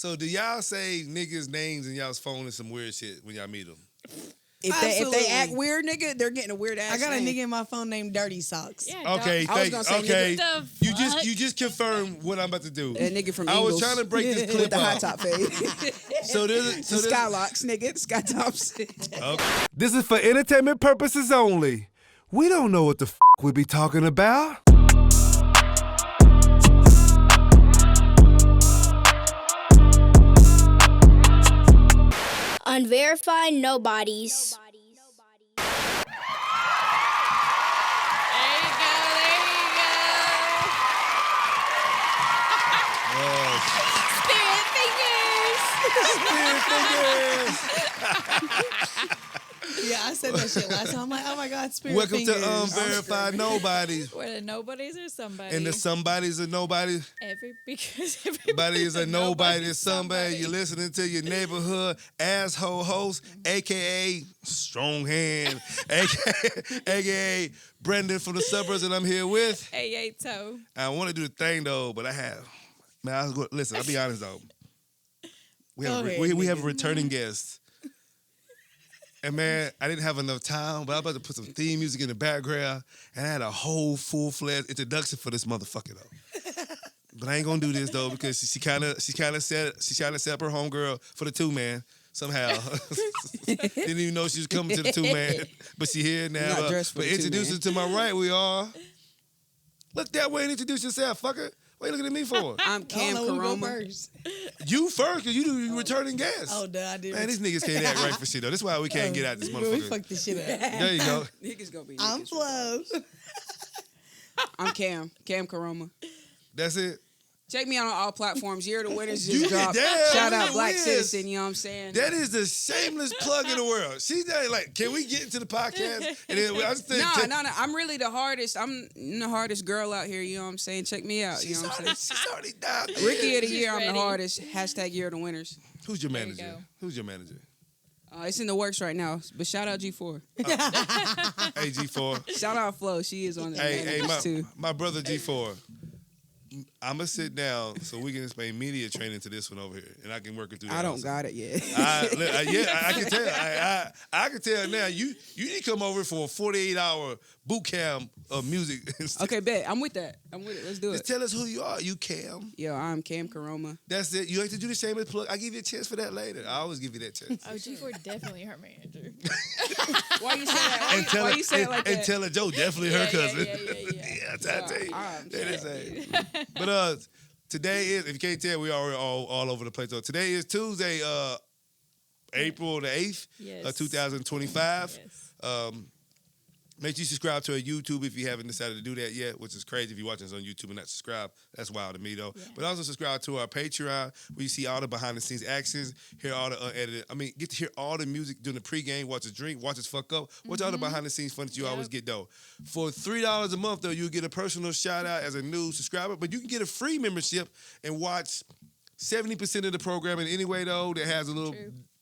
So do y'all say niggas' names in y'all's phone and some weird shit when y'all meet them? If they act weird, nigga, they're getting a weird ass. I got name. a nigga in my phone named Dirty Socks. Yeah, Okay, I was gonna say okay. nigga. You just confirmed what I'm about to do. That nigga from I was Eagles trying to break this clip with the high up. top fade. So there's The Skylocks, nigga. Sky tops. Okay. This is for entertainment purposes only. We don't know what the f*** we be talking about. Unverified Nobodies. Yeah, I said that shit last time. I'm like, oh my God, spirit Welcome fingers. to Unverified Nobodies. Where the nobodies are somebody. And the somebody's a nobody. Because Everybody is a nobody to somebody. You're listening to your neighborhood asshole host, a.k.a. Strong Hand, a.k.a. Brendan from the Suburbs, and I'm here with... Hey, toe. I want to do the thing, though, but I have... Man, listen, I'll be honest, though. We have a returning guest. And, man, I didn't have enough time, but I was about to put some theme music in the background, and I had a whole full-fledged introduction for this motherfucker, though. But I ain't gonna do this, though, because she kind of set up her homegirl for the two-man somehow. Didn't even know she was coming to the two-man, but she here now. Not dressed for But the introduce her to my right, we are. Look that way and introduce yourself, fucker. What are you looking at me for? I'm Cam Koroma. First. You first, because you returning guest. Oh, duh, I did. Man, these niggas can't act right for shit, though. That's why we can't get out this We motherfucker. fucked this shit up. There you go. Niggas gonna be I'm niggas. Flo. I'm Cam Koroma. That's it. Check me out on all platforms. Year of the Winners You just dropped. damn Shout right out Black is. Citizen, you know what I'm saying? That is the shameless plug in the world. She's like, can we get into the podcast? And then I just think, No. I'm really the hardest. I'm the hardest girl out here, you know what I'm saying? Check me out, you know what I'm saying? She's already down there. Rookie of the She's year, I'm ready. the hardest. Hashtag Year of the Winners. Who's your There you manager? go. Who's your manager? It's in the works right now, but shout out G.IV. Hey, G.IV. Shout out Flo. She is on the Hey, too. my brother G.IV. I'm going to sit down so we can explain media training to this one over here, and I can work it through that. I don't also. got it yet. I can tell. I can tell now. You need to come over for a 48-hour boot camp of music. Okay, bet. I'm with that. Let's do Just it. tell us who you are. You Cam. Yo, I'm Cam Koroma. That's it. You like to do the shameless plug. I give you a chance for that later. I always give you that chance. Oh, G.IV definitely her manager. Why you say that? Why you say it like that? And tell her Joe definitely her cousin. Yeah. Yeah, I tell you. I'm That is it. But today is, if you can't tell, we are all over the place. So today is Tuesday, April the 8th, Yes. 2025. Yes. Make sure you subscribe to our YouTube if you haven't decided to do that yet, which is crazy if you're watching us on YouTube and not subscribe. That's wild to me, though. Yeah. But also subscribe to our Patreon where you see all the behind-the-scenes actions, hear all the unedited. Get to hear all the music during the pregame, watch us drink, watch us fuck up, watch all the behind-the-scenes fun that you always get, though. For $3 a month, though, you'll get a personal shout-out as a new subscriber, but you can get a free membership and watch 70% of the programming anyway, though, that has a little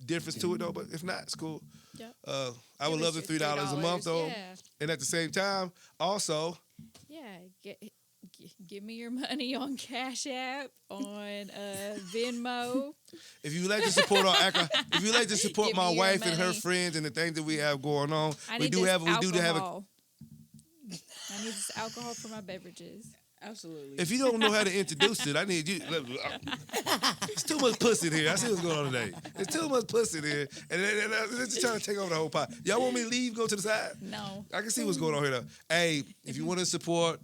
difference to it, though. But if not, it's cool. Yep. I would love the $3 a month, though. Yeah. And at the same time, also, Give me your money on Cash App, on Venmo. if you like to support if you like to support Give my me your wife and her money. friends and the things that we have going on, I we need do this have alcohol. I need this alcohol for my beverages. Absolutely. If you don't know how to introduce it, I need you. It's too much pussy in here. I see what's going on today. There's too much pussy in here, and they're just trying to take over the whole pot. Y'all want me to leave? Go to the side. No. I can see what's going on here, though. Hey, if you want to support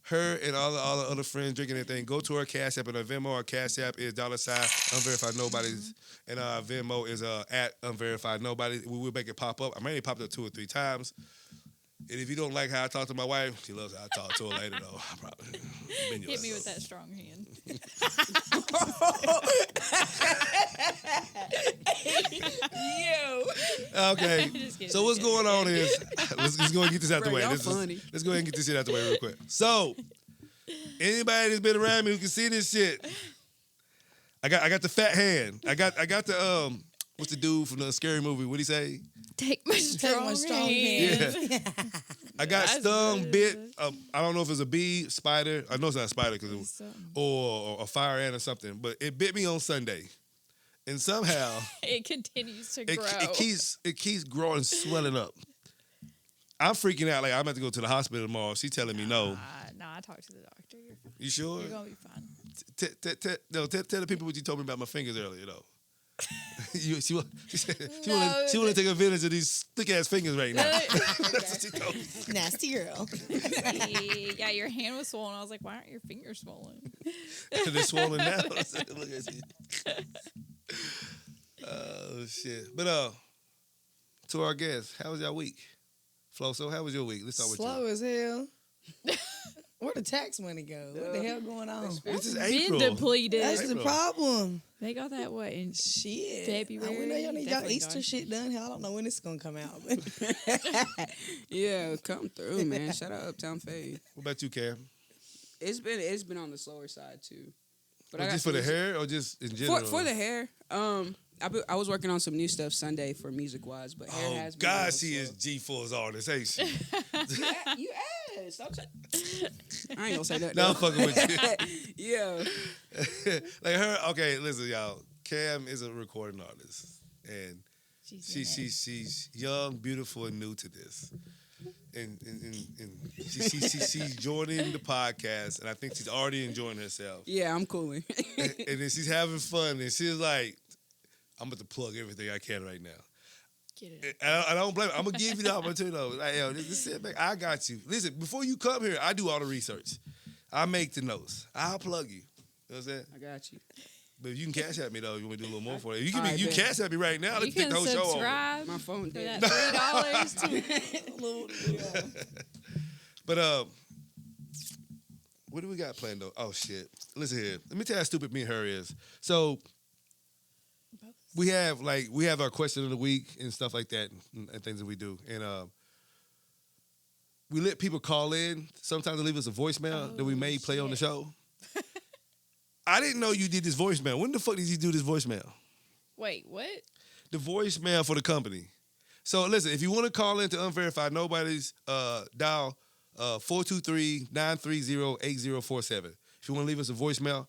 her and all the other friends drinking anything, go to her Cash App and her Venmo. Our Cash App is $ Unverified Nobodies, and our Venmo is at Unverified Nobodies. We will make it pop up. I may have popped up 2 or 3 times. And if you don't like how I talk to my wife, she loves how I talk to her later, though. I probably Hit me with that strong hand. Okay. Just kidding. So what's going on is let's go ahead and get this out the Bro, way. y'all funny. Let's go ahead and get this shit out the way real quick. So anybody that's been around me who can see this shit, I got the fat hand. I got the what's the dude from the scary movie? What'd he say? Take my strong, strong hand. Yeah. I got That's stung, good. bit. I don't know if it's a bee, spider. I know it's not a spider because it was, Something. or a fire ant or something. But it bit me on Sunday, and somehow It continues to it grow. keeps growing, and swelling up. I'm freaking out. Like I'm about to go to the hospital tomorrow. She's telling me no. Nah, I talked to the doctor. You're fine. You sure? You're gonna be fine. Tell the people what you told me about my fingers earlier, though. she want No, to take advantage of these thick ass fingers right now. Okay. That's what she told me. Nasty girl. Yeah, your hand was swollen. I was like, why aren't your fingers swollen? They're swollen now. Look at you. Oh shit! But to our guests, how was your week? FloSo, how was your week? Let's start with Slow you. as hell. Where the tax money go? What the hell going on? This is Been April. depleted. That's the April. problem. They got that what in Shit. February? We know y'all need y'all Definitely Easter gone. shit done. Hell, I don't know when it's gonna come out. But Yeah, come through, man. Shout out Uptown Fade. What about you, Cam? It's been on the slower side too. But Or I got just for the some- hair, or just in general? For the hair. I was working on some new stuff Sunday for music wise, but hair Oh has been a God, little she is slow. G4's artist, ain't she? Yeah, you asked. I ain't gonna say that. No, I'm though. fucking with you. Yeah. Like her. Okay, listen, y'all. Cam is a recording artist, and she's young, beautiful, and new to this. And she's joining the podcast, and I think she's already enjoying herself. Yeah, I'm cooling. And then she's having fun, and she's like, "I'm about to plug everything I can right now." Get it. I don't blame her. I'm gonna give you the opportunity. Though. Like, yo, just sit back. I got you. Listen, before you come here, I do all the research. I make the notes. I'll plug you. You know what I'm saying? I got you. But if you can cash at me though, you want to do a little more for it. You can All right, you bet. cash at me right now. You Let's take can the whole show over. subscribe My phone for dead. that $3 too. But what do we got planned though? Oh shit! Listen here. Let me tell you how stupid me and her is. So we have our question of the week and stuff like that and things that we do, and we let people call in. Sometimes they leave us a voicemail that we may play on the show. I didn't know you did this voicemail. When the fuck did you do this voicemail? Wait, what? The voicemail for the company. So listen, if you want to call into Unverified Nobodies, dial 423-930-8047. If you want to leave us a voicemail,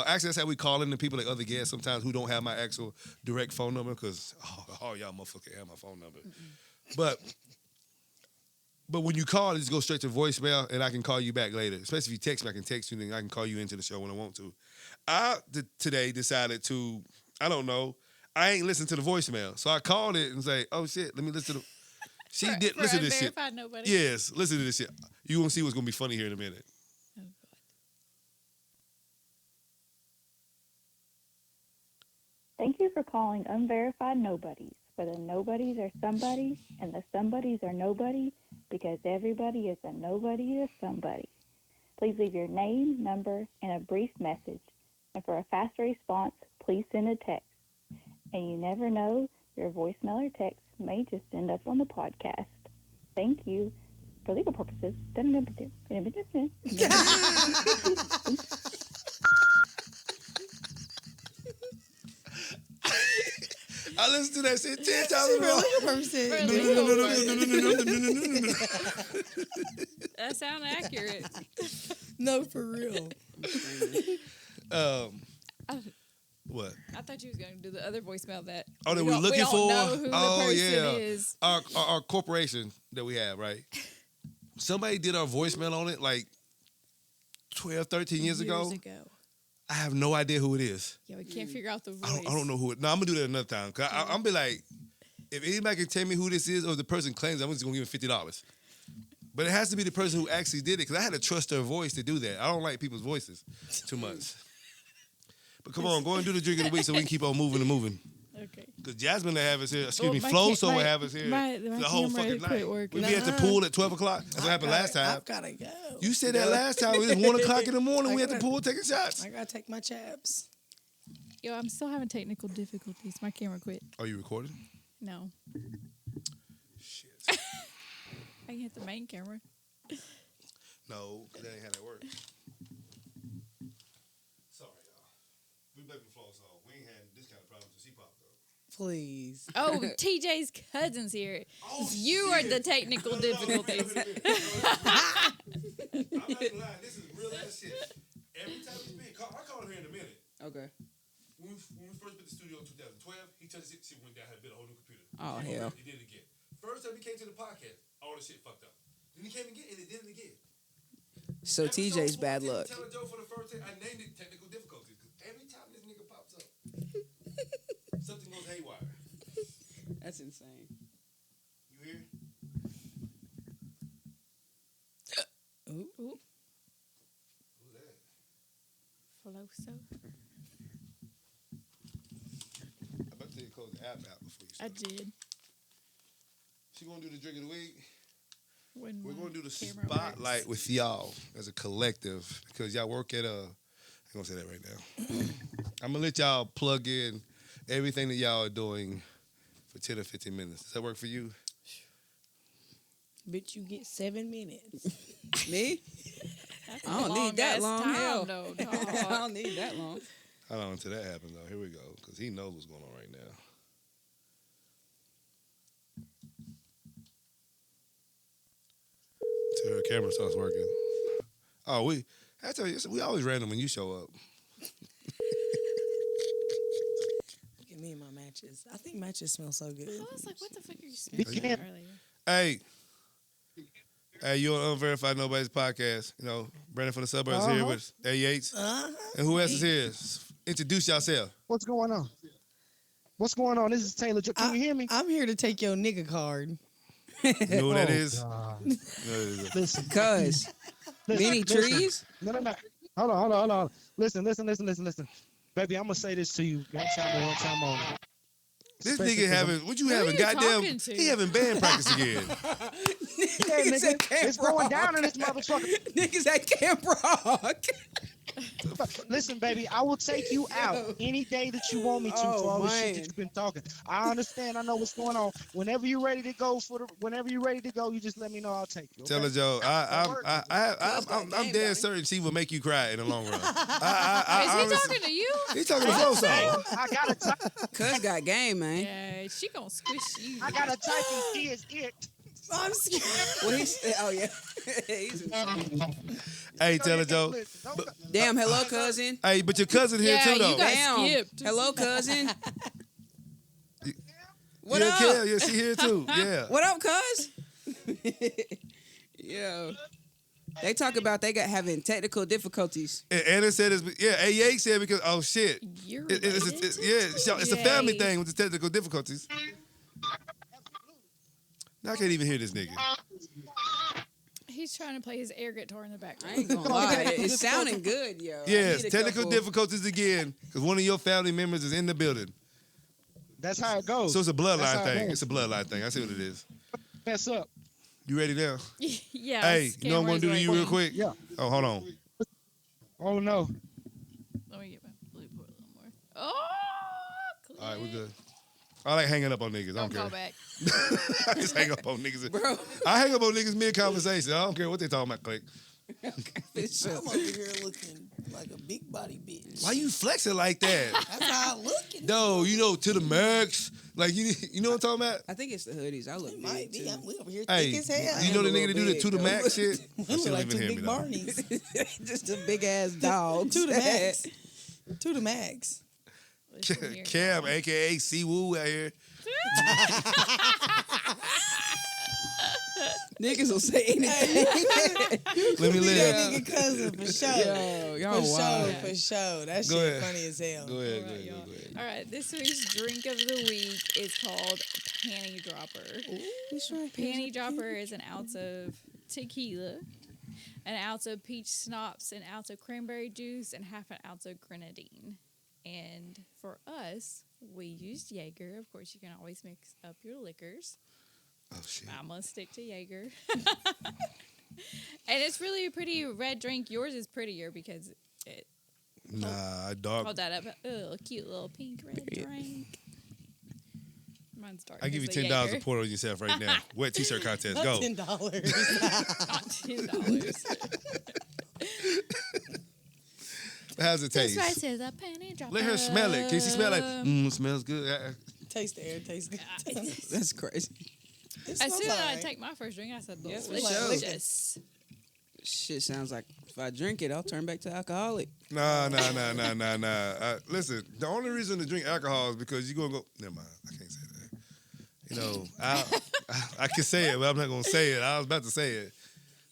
actually that's how we call in the people like other guests sometimes who don't have my actual direct phone number because all y'all motherfuckers have my phone number. But when you call, it just go straight to voicemail, and I can call you back later. Especially if you text me, I can text you, and I can call you into the show when I want to. I today decided to, I don't know, I ain't listened to the voicemail. So I called it and say, oh shit, let me listen to the, she did, listen to this shit. Unverified Nobody. Yes, listen to this shit. You gonna see what's gonna be funny here in a minute. Oh, Thank you for calling Unverified Nobodies, where the nobodies are somebody and the somebodies are nobody because everybody is a nobody to somebody. Please leave your name, number, and a brief message. And for a faster response, please send a text. And you never know, your voicemail or text may just end up on the podcast. Thank you. For legal purposes, I listened to that shit 10 times in a row. That sounds accurate. No, for real. What? I thought you was going to do the other voicemail that. Oh, that we we're don't- looking we don't for? know who the person is. Our corporation that we have, right? Somebody did our voicemail on it like 12, 13 years ago. I have no idea who it is. Yeah, we can't figure out the voice. I don't know who it. No, I'm gonna do that another time. Cause I'm be like, if anybody can tell me who this is or the person claims, I'm just gonna give him $50. But it has to be the person who actually did it because I had to trust their voice to do that. I don't like people's voices too much. But come on, go and do the drink of the week so we can keep on moving and moving. Okay. Because Jasmine will have us here. Excuse me, my FloSo will my- have us here my the whole camera fucking quit night. working. We'll be at the pool at 12 o'clock. That's what happened last time. I've gotta go. You said that last time. It was 1 o'clock in the morning. We at the pool taking shots. I gotta take my chaps. Yo, I'm still having technical difficulties. My camera quit. Are you recording? No. Shit. I can hit the main camera. No, that ain't how that works. Sorry, y'all. We back with FloSo. We ain't had this kind of problem since she popped up. Please. Oh, TJ's cousin's here. You are the technical difficulties. I'm not gonna lie, this is real ass shit. Every time we speak, I'll call him here in a minute. Okay. When we first put the studio in 2012, he told us shit went down, had built a whole new computer. Oh, hell. He did it again. First time he came to the podcast, all the shit fucked up. Then he came again, and he did it again. So TJ's bad luck. Tell a joke for the first time, I named it technical difficulties, because every time this nigga pops up, something goes haywire. That's insane. You hear? Ooh. Who's that? FloSo. I bet you close the app out before you I start. did. She gonna do the drink of the week. When We're my gonna do the camera spotlight works. with y'all as a collective because y'all work at I ain't gonna say that right now. I'm gonna let y'all plug in everything that y'all are doing for 10 or 15 minutes. Does that work for you? Bitch, you get 7 minutes. Me? That's I don't a need that long-ass long. time, Hell. though, I dog. don't need that long. Hold on until that happens though. Here we go. Because he knows what's going on right now. Till her camera starts working. Oh, I tell you, we always random when you show up. Look at me and my matches. I think matches smell so good. I was like, what the fuck are you smelling earlier? Hey, you're on Unverified Nobodies podcast. You know, Brandon from the Suburbs here with Ayates. And who else is here? Introduce yourself. What's going on? What's going on? This is Taylor. Can you hear me? I'm here to take your nigga card. You know who that is? God. You know who that is? Listen. Cuz. Many trees? No. Hold on. Listen. Baby, I'm going to say this to you one time only. This Especially nigga 'cause having, Who having you goddamn, talking to? he having band practice again. Yeah, nigga, it's going down in this motherfucker. Niggas at Camp Rock. Listen, baby, I will take you out any day that you want me to for all the shit that you've been talking. I understand. I know what's going on. Whenever you're ready to go, you just let me know. I'll take you. Okay? Tell her, Joe, I'm dead certain she will make you cry in the long run. Is he talking to you? He talking to FloSo. I got a type. Cuz got game, man. Yeah, she gonna squish you. I got a type and she is it. I'm scared. What oh yeah. He's Hey, tell her, Joe. damn, hello, cousin. Hey, but your cousin here Yeah, too, you though. got Damn. skipped. Hello, cousin. What yeah, up? Kel, yeah, she here too. Yeah. What up, cuz? Yo. They talk about they got having technical difficulties. And Anna said this, yeah, AYA said because, oh shit. You're It's a family thing with the technical difficulties. Now I can't even hear this nigga. He's trying to play his air guitar in the I background. ain't gonna lie. It's sounding good, yo. I Yes, need a technical couple- difficulties again because one of your family members is in the building. That's how it goes. So it's a That's bloodline how it thing. goes. It's a bloodline thing. I see what it is. Mess up. You ready now? Yeah. Hey, his you know what I'm going to do to camera's you real like- quick? Yeah. Oh, hold on. Oh no. Let me get my blue port a little more. Oh, All right, we're good. I like hanging up on niggas. I Don't don't call care. back. I just hang up on niggas. Bro. I hang up on niggas mid-conversation. I don't care what they talking about, Click. I'm over here looking like a big body bitch. Why you flexing like that? That's how I look. No, you know, to the max. Like, you know what I'm talking about? I think it's the hoodies. I look It big might be. too. We over here Hey, thick as hell. you know the a nigga that do the little to the big, max though. shit? We She look don't like even two hear me, big though. Barneys. Just a big ass dog. To the max. To the max. Listen here. Cam, a.k.a. C-Woo out here. Niggas will say anything. Let me That live. nigga cousin for sure. Yo, y'all For wild. sure, for sure. That Go shit ahead. funny as hell. Go ahead, All go right, ahead, y'all. go ahead. All right, this week's drink of the week is called Panty Dropper. Panty Dropper is an ounce of tequila, an ounce of peach schnapps, an ounce of cranberry juice, and half an ounce of grenadine. And for us, we used Jaeger. Of course, you can always mix up your liquors. Oh, shit. I'm going to stick to Jaeger. And it's really a pretty red drink. Yours is prettier because it... Nah, dog. Hold that up. Oh, cute little pink red drink. Mine's dark. I give you as a $10 Jaeger. to pour it on yourself right now. Wet t-shirt contest, go. $10. $10. How's it taste? This right says a penny dropper. Let her smell it. Can she smell it? Smells good. Taste the air. Taste good. That's crazy. It As soon smells as I alright. take my first drink, I said, Yeah, for delicious. Shit sounds like if I drink it, I'll turn back to alcoholic. Nah. Listen, the only reason to drink alcohol is because you're gonna go. Never mind. I can't say that. You know, I can say it, but I'm not gonna say it. I was about to say it.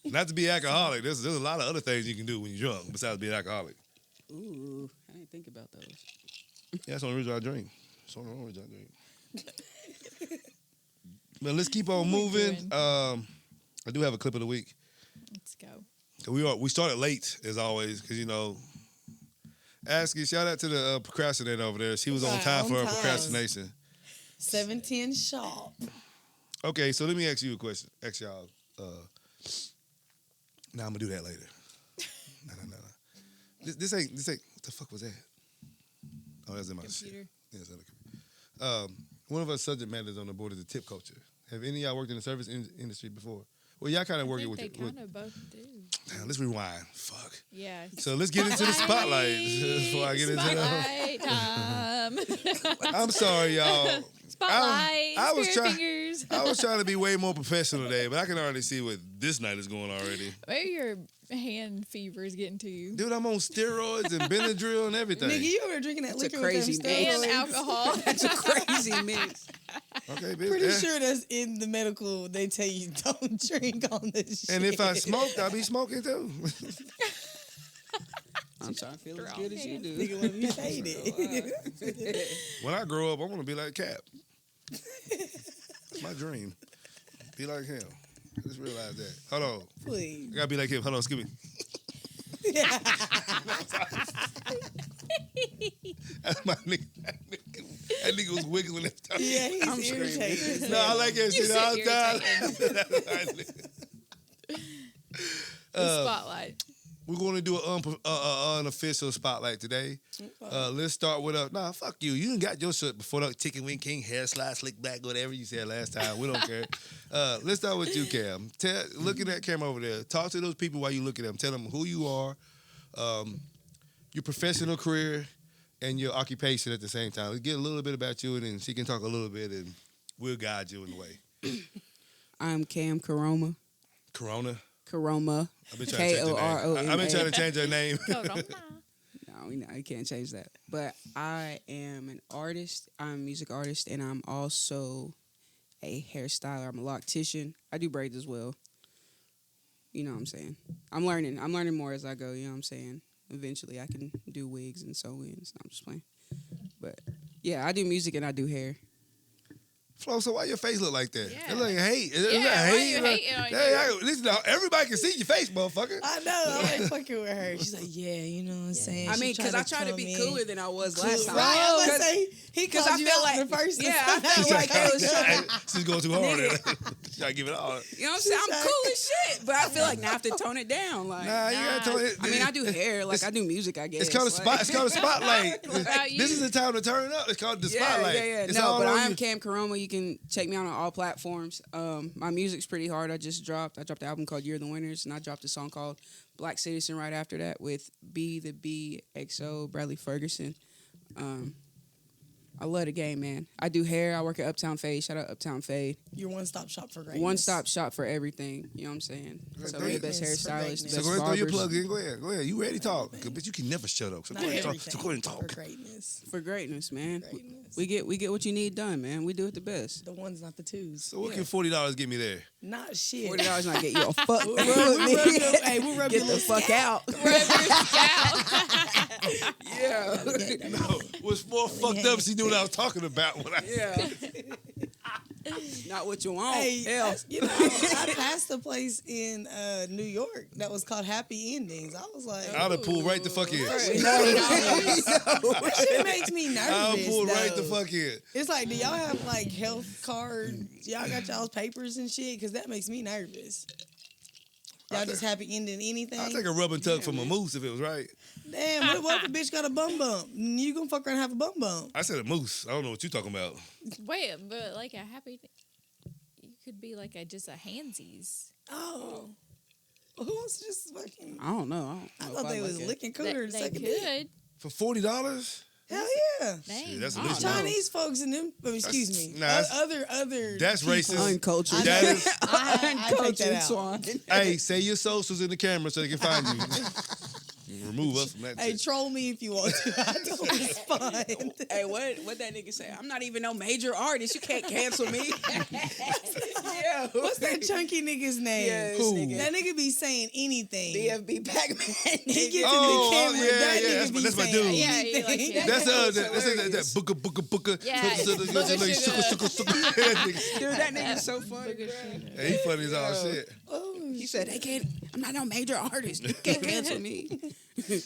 Not to be alcoholic. There's a lot of other things you can do when you're drunk besides being alcoholic. Ooh, I didn't think about those. Yeah, that's the only reason I drink. That's the only reason I drink. But let's keep on moving. I do have a clip of the week. Let's go. We started late as always because Asky, shout out to the procrastinator over there. She was on time for her procrastination. 7:10 sharp. Okay, so let me ask you a question. Ask y'all. Nah, I'm gonna do that later. No. This ain't. What the fuck was that? Oh, that's in my shit. Computer. Yeah, it's in the computer. One of our subject matters on the board is the tip culture. Have any of y'all worked in the service industry before? Well, y'all kind of working with They it. kind of both do. Damn, let's rewind. Fuck. Yeah. So let's get into the spotlight before I get into that. Spotlight time. I'm sorry, y'all. Spotlight. I was Spirit trying- fingers. I was trying to be way more professional today, but I can already see what this night is going already. Maybe your hand fever is getting to you. Dude, I'm on steroids and Benadryl and everything. Nigga, you were drinking that That's a liquor crazy with them mix. And steroids. alcohol. That's a crazy mix. Okay, bitch. Pretty sure that's in the medical. They tell you don't drink on this shit. And if I smoked, I'll be smoking too. I'm trying to feel as good as you do. Nigga want to be faded. When I grow up, I want to be like Cap. That's my dream. Be like him. I just realized that. Hold on. Please. I gotta be like him. Hold on, excuse me. That's my nigga. That nigga was wiggling at the time. Yeah, he's I'm screaming. irritated. No, I like that shit sit all the time. The spotlight. We're going to do an unofficial spotlight today. Let's start with fuck you. You done got your shit before the chicken wing king, hair slide, slick back, whatever you said last time. We don't care. Let's start with you, Cam. Looking at Cam over there, talk to those people while you look at them. Tell them who you are, your professional career, and your occupation at the same time. Let's get a little bit about you, and then she can talk a little bit, and we'll guide you in the way. I'm Cam Koroma. Koroma. I've been trying to change her name. Koroma. I've been trying to change her name. No, you can't change that. But I am an artist. I'm a music artist, and I'm also a hairstyler. I'm a loctician. I do braids as well. You know what I'm saying? I'm learning more as I go. You know what I'm saying? Eventually, I can do wigs and sew-ins. I'm just playing. But yeah, I do music and I do hair. FloSo, why your face look like that? Yeah. It look like hate. It Yeah, look like why hate. you hating on Listen, now, everybody can see your face, motherfucker. I know. I'm like fucking with her. She's like, yeah, you know what I'm saying? I She mean, because I tried try to be come in. cooler than I was last time. Right, I was Cause- gonna say, he Because called I you feel out like, in the first. yeah, I felt like it was trying. She's going too hard. Trying to give it all. You know what I'm saying? I'm cool as shit, but I feel like now I have to tone it down. Like, Nah, you gotta tell it. I mean, I do hair, like I do music. I guess It's called a spot. It's called a spotlight. What about you? This is the time to turn up. It's called the spotlight. Yeah. It's No, all but on I am you. Cam Koroma. You can check me out on all platforms. My music's pretty hard. I dropped an album called Year of the Winners, and I dropped a song called Black Citizen right after that with B the BXO Bradley Ferguson. I love the game, man. I do hair. I work at Uptown Fade. Shout out Uptown Fade. Your one-stop shop for greatness. One-stop shop for everything. You know what I'm saying? So we're the best Greatness for hairstylists, greatness. the So best go ahead and throw your barbers. plug in. Go ahead. You ready to talk? But you can never shut up. So Not go ahead and talk. everything So go ahead and talk. for greatness. For greatness, man. Greatness. We get what you need done, man. We do it the best. The ones, not the twos. So what can $40 get me there? Not shit. $40 not get you a fuck. We'll rub Get your the little fuck out. Yeah. No, what's more fucked up? She knew what I was talking about when I. Yeah. Not what you want. Hey, Hell. you know, I passed a place in New York that was called Happy Endings. I was like, I'd have pulled right the fuck in. that shit makes me nervous. I'll pull right the though. fuck in. It's like, do y'all have like health cards? Y'all got y'all's papers and shit? Because that makes me nervous. Y'all just happy ending anything? I'll take a rub and tug from a moose if it was right. Damn, what if a bitch got a bum bump? You gonna fuck around and have a bum bump? I said a moose. I don't know what you're talking about. Wait, but like a happy, you could be like just a handsies. Oh. Who wants to just fucking... I don't know. I thought they was licking They, cooter and they sucking could. dick. For $40? Hell yeah. Dang. Shit, that's I at don't least know. Chinese folks and them. Excuse me. Nah, that's- other. That's people. racist. Uncultured. That is. I take that Uncultured out. swine. Hey, say your socials in the camera so they can find you. Remove us from that. Hey, shit. troll me if you want to. I don't respond. Hey, what that nigga say? I'm not even no major artist. You can't cancel me. Yeah. What's that chunky nigga's name? Yeah, this Who? nigga. That nigga be saying anything. DFB Pac-Man. He gets Oh, in the camera. yeah, that yeah, nigga that's be my- that's my saying dude. Yeah, anything. he like That's That's that hilarious. booka. Yeah, Dude, that nigga's so funny, bro. Hey, he funny as all shit. He said, "They can't. I'm not no major artist. You can't cancel me." Y'all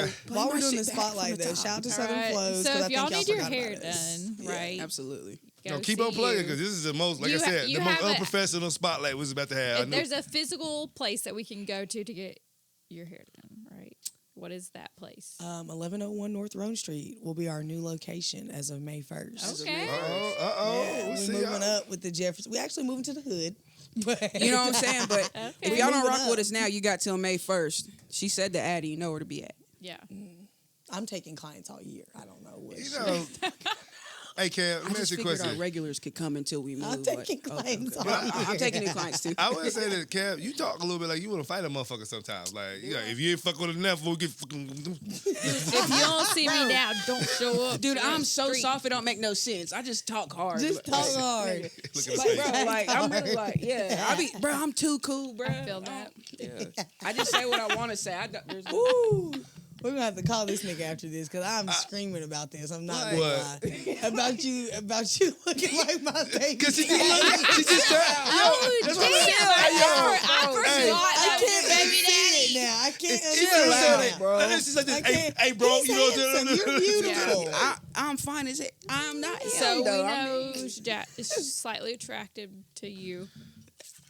got- While we're my doing shit the back from spotlight, the though, top. shout out to All Southern right. Flows. So 'cause I if y'all think need your forgot hair about us. done, Yeah. right? Absolutely. No, go keep see on plugging you. because this is the most, like You I said, you the most have a- unprofessional spotlight we're about to have. I know. There's a physical place that we can go to get your hair done, right? What is that place? 1101 North Rhone Street will be our new location as of May 1st. Okay. Yeah, We'll we're see moving y'all. up with the Jefferson. We actually moving to the hood. But You know what I'm saying? But if Okay. y'all don't Moving rock up. with us now, you got till May 1st. She said to Addie, you know where to be at. Yeah. I'm taking clients all year. I don't know what. You know, hey, Cam, I let me just ask you a figured our question. regulars could come until we move. I'm but- taking clients all I'm year. taking new clients too. I would say that, Cam, you talk a little bit like you want to fight a motherfucker sometimes. Like, you know, if you ain't fuck with enough, we'll get fucking. If you don't see me now, don't show up. Dude, to I'm the so street. soft it don't make no sense. I just talk hard. Just talk hard. Look at his Like, face. bro, like I'm really like, yeah. Bro, I'm too cool, bro. I feel that. Yeah. I just say what I want to say. There's no, Ooh. We're gonna have to call this nigga after this because I'm screaming about this. I'm not gonna What? lie. About you looking like my baby. Because she just said, Oh, damn. I forgot I that can't was your baby unsee it daddy. now. I can't she unsee really it said now. it, bro. And then she's like, this, I can't- hey, bro, He's you know handsome. You're beautiful. I'm fine as it. I'm not him, So we though. know Jack is slightly attractive to you.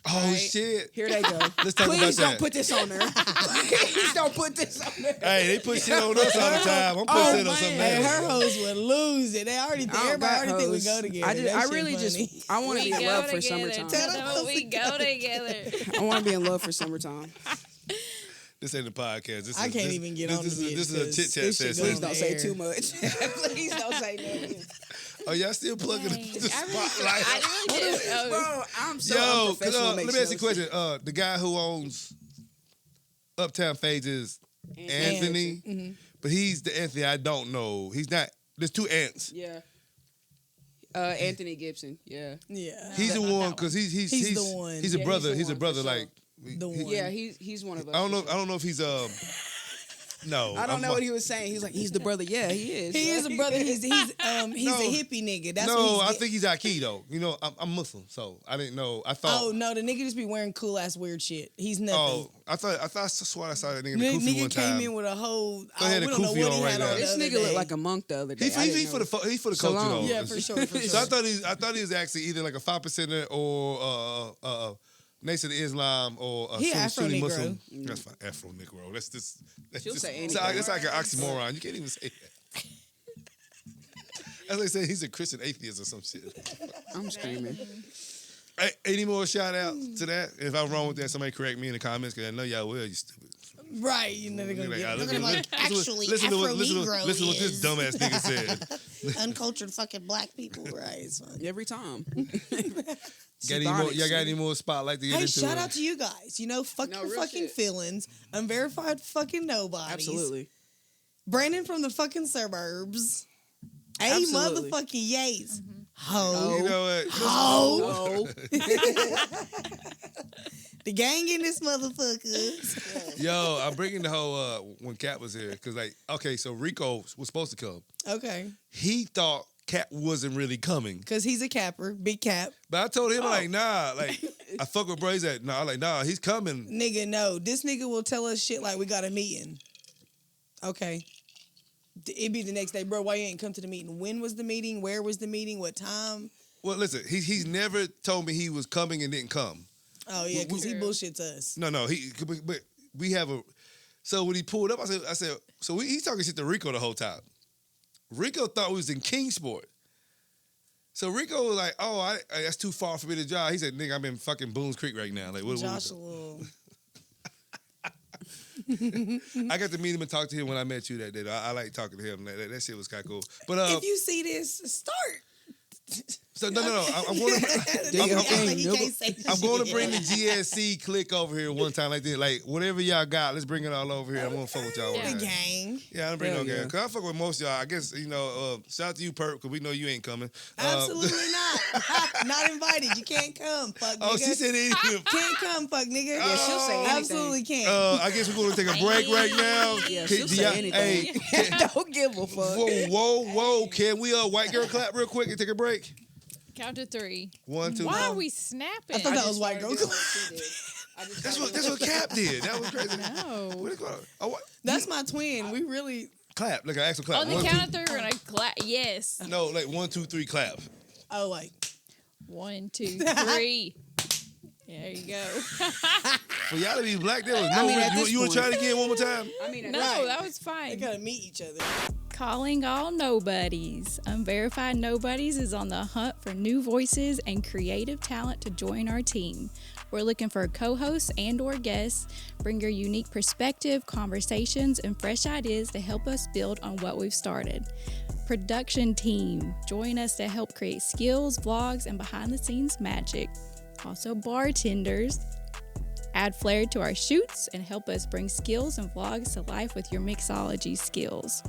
Oh, Right. shit. Here they go. Let's talk about Please don't that. put this on there. Please don't put this on there. Hey, they put shit on us all the time. I'm putting Oh, shit on something Hey, else. her hoes would lose it. They already I don't everybody got already think we hoes. go together. I That shit really funny. just I want to We be in go love for together. summertime. Tell we go together. I want to be in love for summertime. This ain't a podcast. This I is, can't this, even get this, on this, the is, this is a bitch, chit chat 'cause this shit session. Please goes don't on say air. too much. Please don't say nothing. Oh, y'all still plugging Dang. the I really spotlight? do. Oh, Bro, I'm so Yo, unprofessional. let me ask you a question. The guy who owns Uptown Fades is Anthony, Mm-hmm. but he's the Anthony I don't know. He's not. There's two ants. Yeah. Anthony Gibson. Yeah. Yeah. He's the not one that because he's the one. He's a Yeah, brother. he's He's the a one, brother. for Like The one. Yeah, he's one of us. I don't know. for I sure. don't know if he's No, I don't know what he was saying. He's like, he's the brother. Yeah, he is. He is a brother. He's a hippie nigga. That's what No, he's I think he's Aki though. You know, I'm Muslim, so I didn't know. I thought. Oh no, the nigga just be wearing cool ass weird shit. He's nothing. Oh, I swore I saw that nigga in the kufi Nigga one came time. in with a whole. Go ahead, we the don't know kufi what on he right had now. on. This the nigga other looked day. like a monk the other day. He's for the culture Shalom. though. Yeah, for sure. For So sure. I thought he was actually either like a 5%er or Nation of Islam or He Sunni Afro-Negro. Muslim. That's fine, Afro Negro. That's just. She'll say That's anything. like an oxymoron. You can't even say that. As they say, he's a Christian atheist or some shit. I'm screaming. Hey, any more shout out to that? If I'm wrong with that, somebody correct me in the comments because I know y'all will. You stupid. Right, you know they're gonna Like, get. listen They're gonna to- be like, actually, listen to what Afro-Negro listen to what this is dumbass nigga said. uncultured fucking black people. Right, it's fine. Every time. Y'all got any more spotlight to get Hey, into? shout out to you guys. You know, fuck No, your real fucking shit. feelings. Unverified fucking nobodies. Absolutely. Brandon from the fucking suburbs. Hey, Absolutely. motherfucking Yates. Ho. You know what? Ho. Oh. The gang in this motherfucker. Yo, I'm bringing the whole when Cat was here because like okay, so Rico was supposed to come. Okay. He thought Cat wasn't really coming, Because he's a capper. Big cap. but I told him like nah, like I fuck with bro. He's like nah, like nah, he's coming. Nigga, no. This nigga will tell us shit like we got a meeting. Okay. It'd be the next day. Bro, why you ain't come to the meeting? When was the meeting? Where was the meeting? What time? Well, listen, he's never told me he was coming and didn't come. Oh, yeah, because he bullshits us. No, but we have a. So when he pulled up, I said, so he's talking shit to Rico the whole time. Rico thought we was in Kingsport. So Rico was like, oh, that's too far for me to drive. He said, nigga, I'm in fucking Boone's Creek right now. Like, what? Josh a little. I got to meet him and talk to him when I met you that day. I like talking to him. That shit was kind of cool. But if you see this, start. So no. I'm going to bring the GSC clique over here one time like this. Like whatever y'all got, let's bring it all over here. I'm gonna fuck with y'all. The gang. Yeah, I don't bring no gang. Cause I fuck with most of y'all. I guess shout out to you, Perp, because we know you ain't coming. Absolutely not. Not invited. You can't come, fuck nigga. Oh, she said it. Can't come, fuck nigga. Yeah, she'll say anything. Absolutely can't. I guess we're gonna take a break right now. Yeah, she'll say anything. Hey, Don't give a fuck. whoa! Can we white girl clap real quick and take a break? Count to 3. 1, 2. Why are we snapping? I thought that was white girl. That's what Cap did. That was crazy. No. What is going on? Oh, what? That's my twin. We really. Clap. Like an actual clap. On the 1, count 2. of 3, we're gonna clap. Yes. No, like 1, 2, 3, clap. Oh, like. 1, 2, 3. There you go. For y'all to be black, there was no way. You want to try it again one more time? No, that was They fine. gotta meet each other. Calling all nobodies. Unverified Nobodies is on the hunt for new voices and creative talent to join our team. We're looking for co-hosts and or guests. Bring your unique perspective, conversations, and fresh ideas to help us build on what we've started. Production team. Join us to help create skills, vlogs, and behind-the-scenes magic. Also bartenders. Add flair to our shoots and help us bring skills and vlogs to life with your mixology skills.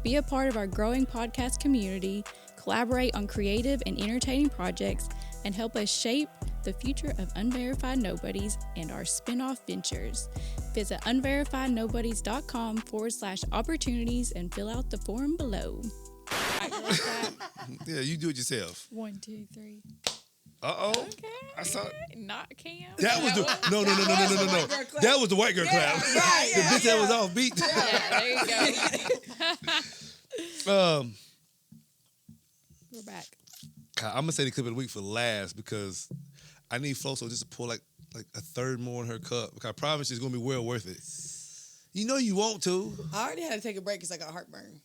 Be a part of our growing podcast community, collaborate on creative and entertaining projects, and help us shape the future of Unverified Nobodies and our spin-off ventures. Visit unverifiednobodies.com/opportunities and fill out the form below. Yeah, you do it yourself. 1, 2, 3. Uh-oh. Okay. I saw Not Cam. that was the no. That was the white girl clap. Right. The bitch that was off beat. Yeah, there you go. We're back. I'm gonna say the clip of the week for last because I need FloSo just to pour like a third more in her cup. Because I promise it's gonna be well worth it. You know you want to. I already had to take a break because I got heartburn.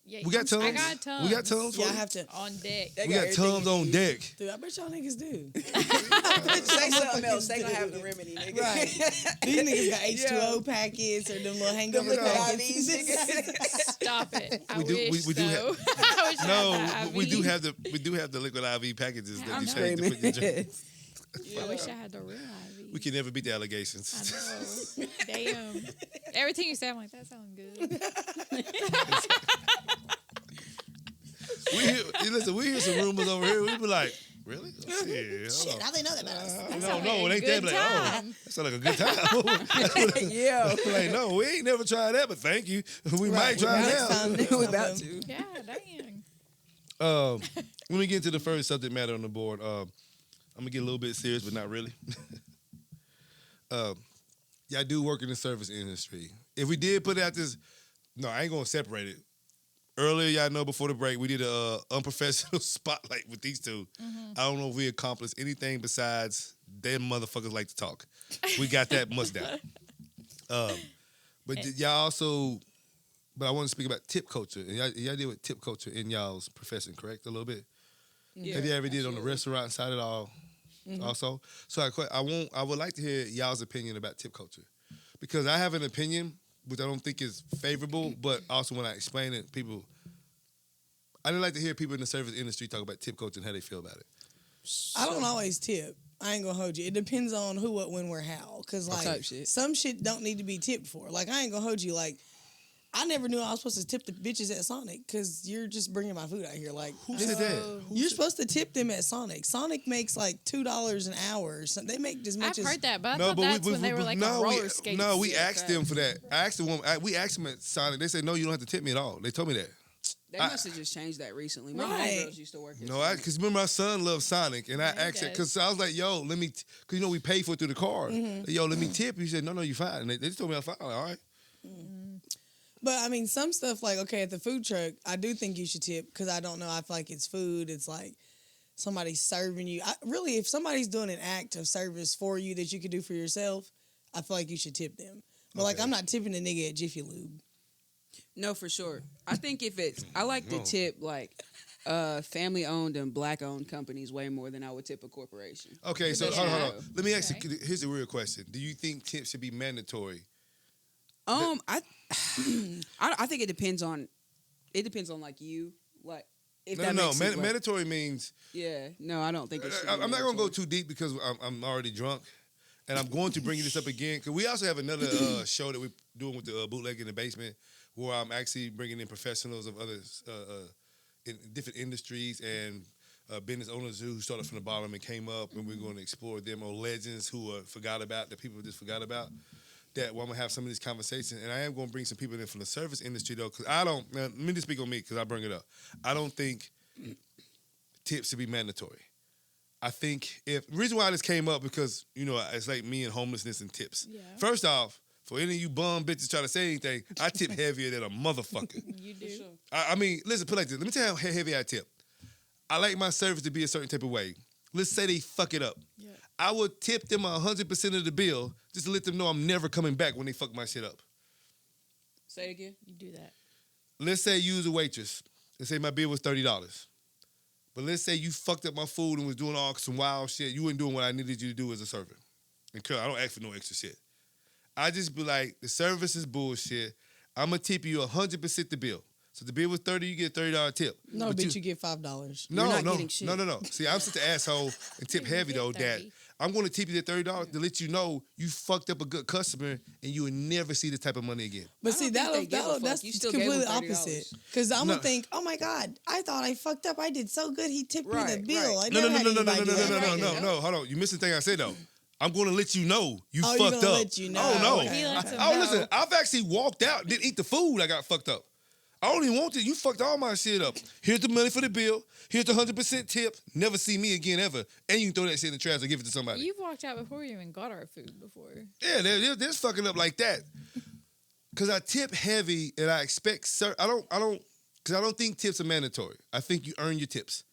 Yeah, We got Tums. I got Tums. We got Tums. Yeah, I have to. On deck. We got Tums on deck. Dude, I bet y'all niggas do. Say something else. They gonna have the remedy, nigga. Right. These niggas got H2O packets or them little hangover packets. Stop it. I We do- wish we do so. I wish I No, had we the do IV. have the liquid IV packages that I'm you take to put in your drink. I wish I had the real IV. We can never beat the allegations. I know. Damn. Everything you say, I'm like, that sounds good. We hear some rumors over here. We be like, really? Oh, Shit, how they know that about us? No, it ain't that. Like, oh, that sounds like a good time. Yeah. Like, no, we ain't never tried that, but thank you. We might try it now. We about to. Yeah, dang. Let me get into the first subject matter on the board. I'm gonna get a little bit serious, but not really. Y'all do work in the service industry. If we did put out this, no, I ain't gonna separate it. Earlier, y'all know before the break, we did a unprofessional spotlight with these two. I don't know if we accomplished anything besides them motherfuckers like to talk. We got that much down. But y'all also, but I want to speak about tip culture. And y'all deal with tip culture in y'all's profession, correct? A little bit. Yeah, Have you ever did on the restaurant side at all? Also, so I would like to hear y'all's opinion about tip culture because I have an opinion which I don't think is favorable, but also when I explain it, I didn't like to hear people in the service industry talk about tip culture and how they feel about it. I don't always tip. I ain't gonna hold you. It depends on who, what, when, where, how. Cause like type shit. some shit don't need to be tipped for. Like I ain't gonna hold you. Like I never knew I was supposed to tip the bitches at Sonic because you're just bringing my food out here. Like Who said that? you're supposed to tip them at Sonic. Sonic makes like $2 an hour or something. They make as much I've as heard that, but I thought that's when they were like on roller skates. No, we asked them for that. I asked we asked them at Sonic. They said, no, you don't have to tip me at all. They told me that. They must have just changed that recently. My Right. homegirls used to work at No, because remember my son loves Sonic, and I asked it because I was like, "Yo, let me," because we pay for it through the card. Yo, let me tip. He said, "No, you're fine." And they just told me I'm fine. Like, all right. But I mean, some stuff like okay at the food truck, I do think you should tip because I don't know. I feel like it's food. It's like somebody's serving you. Really, if somebody's doing an act of service for you that you could do for yourself, I feel like you should tip them. But like, I'm not tipping a nigga at Jiffy Lube. No, for sure. I think I like to tip like family owned and black owned companies way more than I would tip a corporation. Okay, so Yeah. hold on. Let me ask you. Here's a real question: do you think tips should be mandatory I think it depends on like you, like if No, that no, makes sense, like- mandatory means. Yeah, no, I don't think it should. I'm not going to go too deep because I'm already drunk. And I'm going to bring this up again because we also have another show that we're doing with the bootleg in the basement where I'm actually bringing in professionals of others in different industries and business owners who started from the bottom and came up, and we're going to explore them, or legends who are forgot about, that people just forgot about. That I'm going to have some of these conversations. And I am going to bring some people in from the service industry, though, because let me just speak on me because I bring it up. I don't think tips should be mandatory. I think reason why this came up because, it's like me and homelessness and tips. Yeah. First off, for any of you bum bitches try to say anything, I tip heavier than a motherfucker. You do. Sure. I mean, listen, put it like this. Let me tell you how heavy I tip. I like my service to be a certain type of way. Let's say they fuck it up. Yeah. I would tip them 100% of the bill just to let them know I'm never coming back when they fuck my shit up. Say it again. You do that. Let's say you was a waitress. Let's say my bill was $30. But let's say you fucked up my food and was doing all some wild shit. You weren't doing what I needed you to do as a server. And I don't ask for no extra shit. I just be like, the service is bullshit. I'm going to tip you 100% the bill. So the bill was $30, you get a $30 tip. No, but bitch, you get $5. No, You're not no, getting shit. no. See, I'm such an asshole and tip heavy, though, that I'm going to tip you that $30 to let you know you fucked up a good customer and you will never see this type of money again. But I see, don't think they give a fuck. that's You still gave completely them $30. opposite. Because I'm going to think, oh my God, I thought I fucked up. I did so good. He tipped me the Right, bill. right. I No, never had anybody do that. no. Hold on. You missed the thing I said, though. I'm going to let you know you Oh, fucked you're up. gonna let you know. Oh, no. Okay. He lets them Oh, know. listen, I've actually walked out, didn't eat the food, I got fucked up. I don't even want to. You fucked all my shit up. Here's the money for the bill. Here's the 100% tip. Never see me again ever. And you can throw that shit in the trash or give it to somebody. You've walked out before you even got our food before. Yeah, they're fucking up like that. Cause I tip heavy and I expect I don't think tips are mandatory. I think you earn your tips.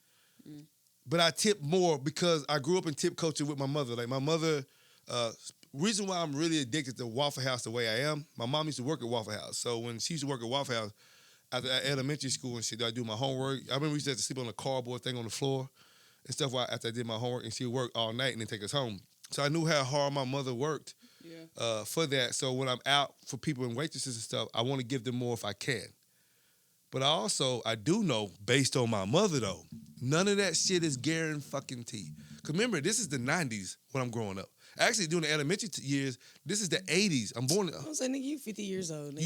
But I tip more because I grew up in tip culture with my mother. Like my mother, reason why I'm really addicted to Waffle House the way I am, my mom used to work at Waffle House. So when she used to work at Waffle House, after elementary school and shit, I do my homework. I remember we used to have to sleep on a cardboard thing on the floor and stuff after I did my homework, and she would work all night and then take us home. So I knew how hard my mother worked for that. So when I'm out for people and waitresses and stuff, I want to give them more if I can. But I do know, based on my mother though, none of that shit is guaranteed. Because remember, this is the 90s when I'm growing up. Actually, during the elementary years, this is the 80s. I'm born. I was like, nigga, you 50 years old. Nigga.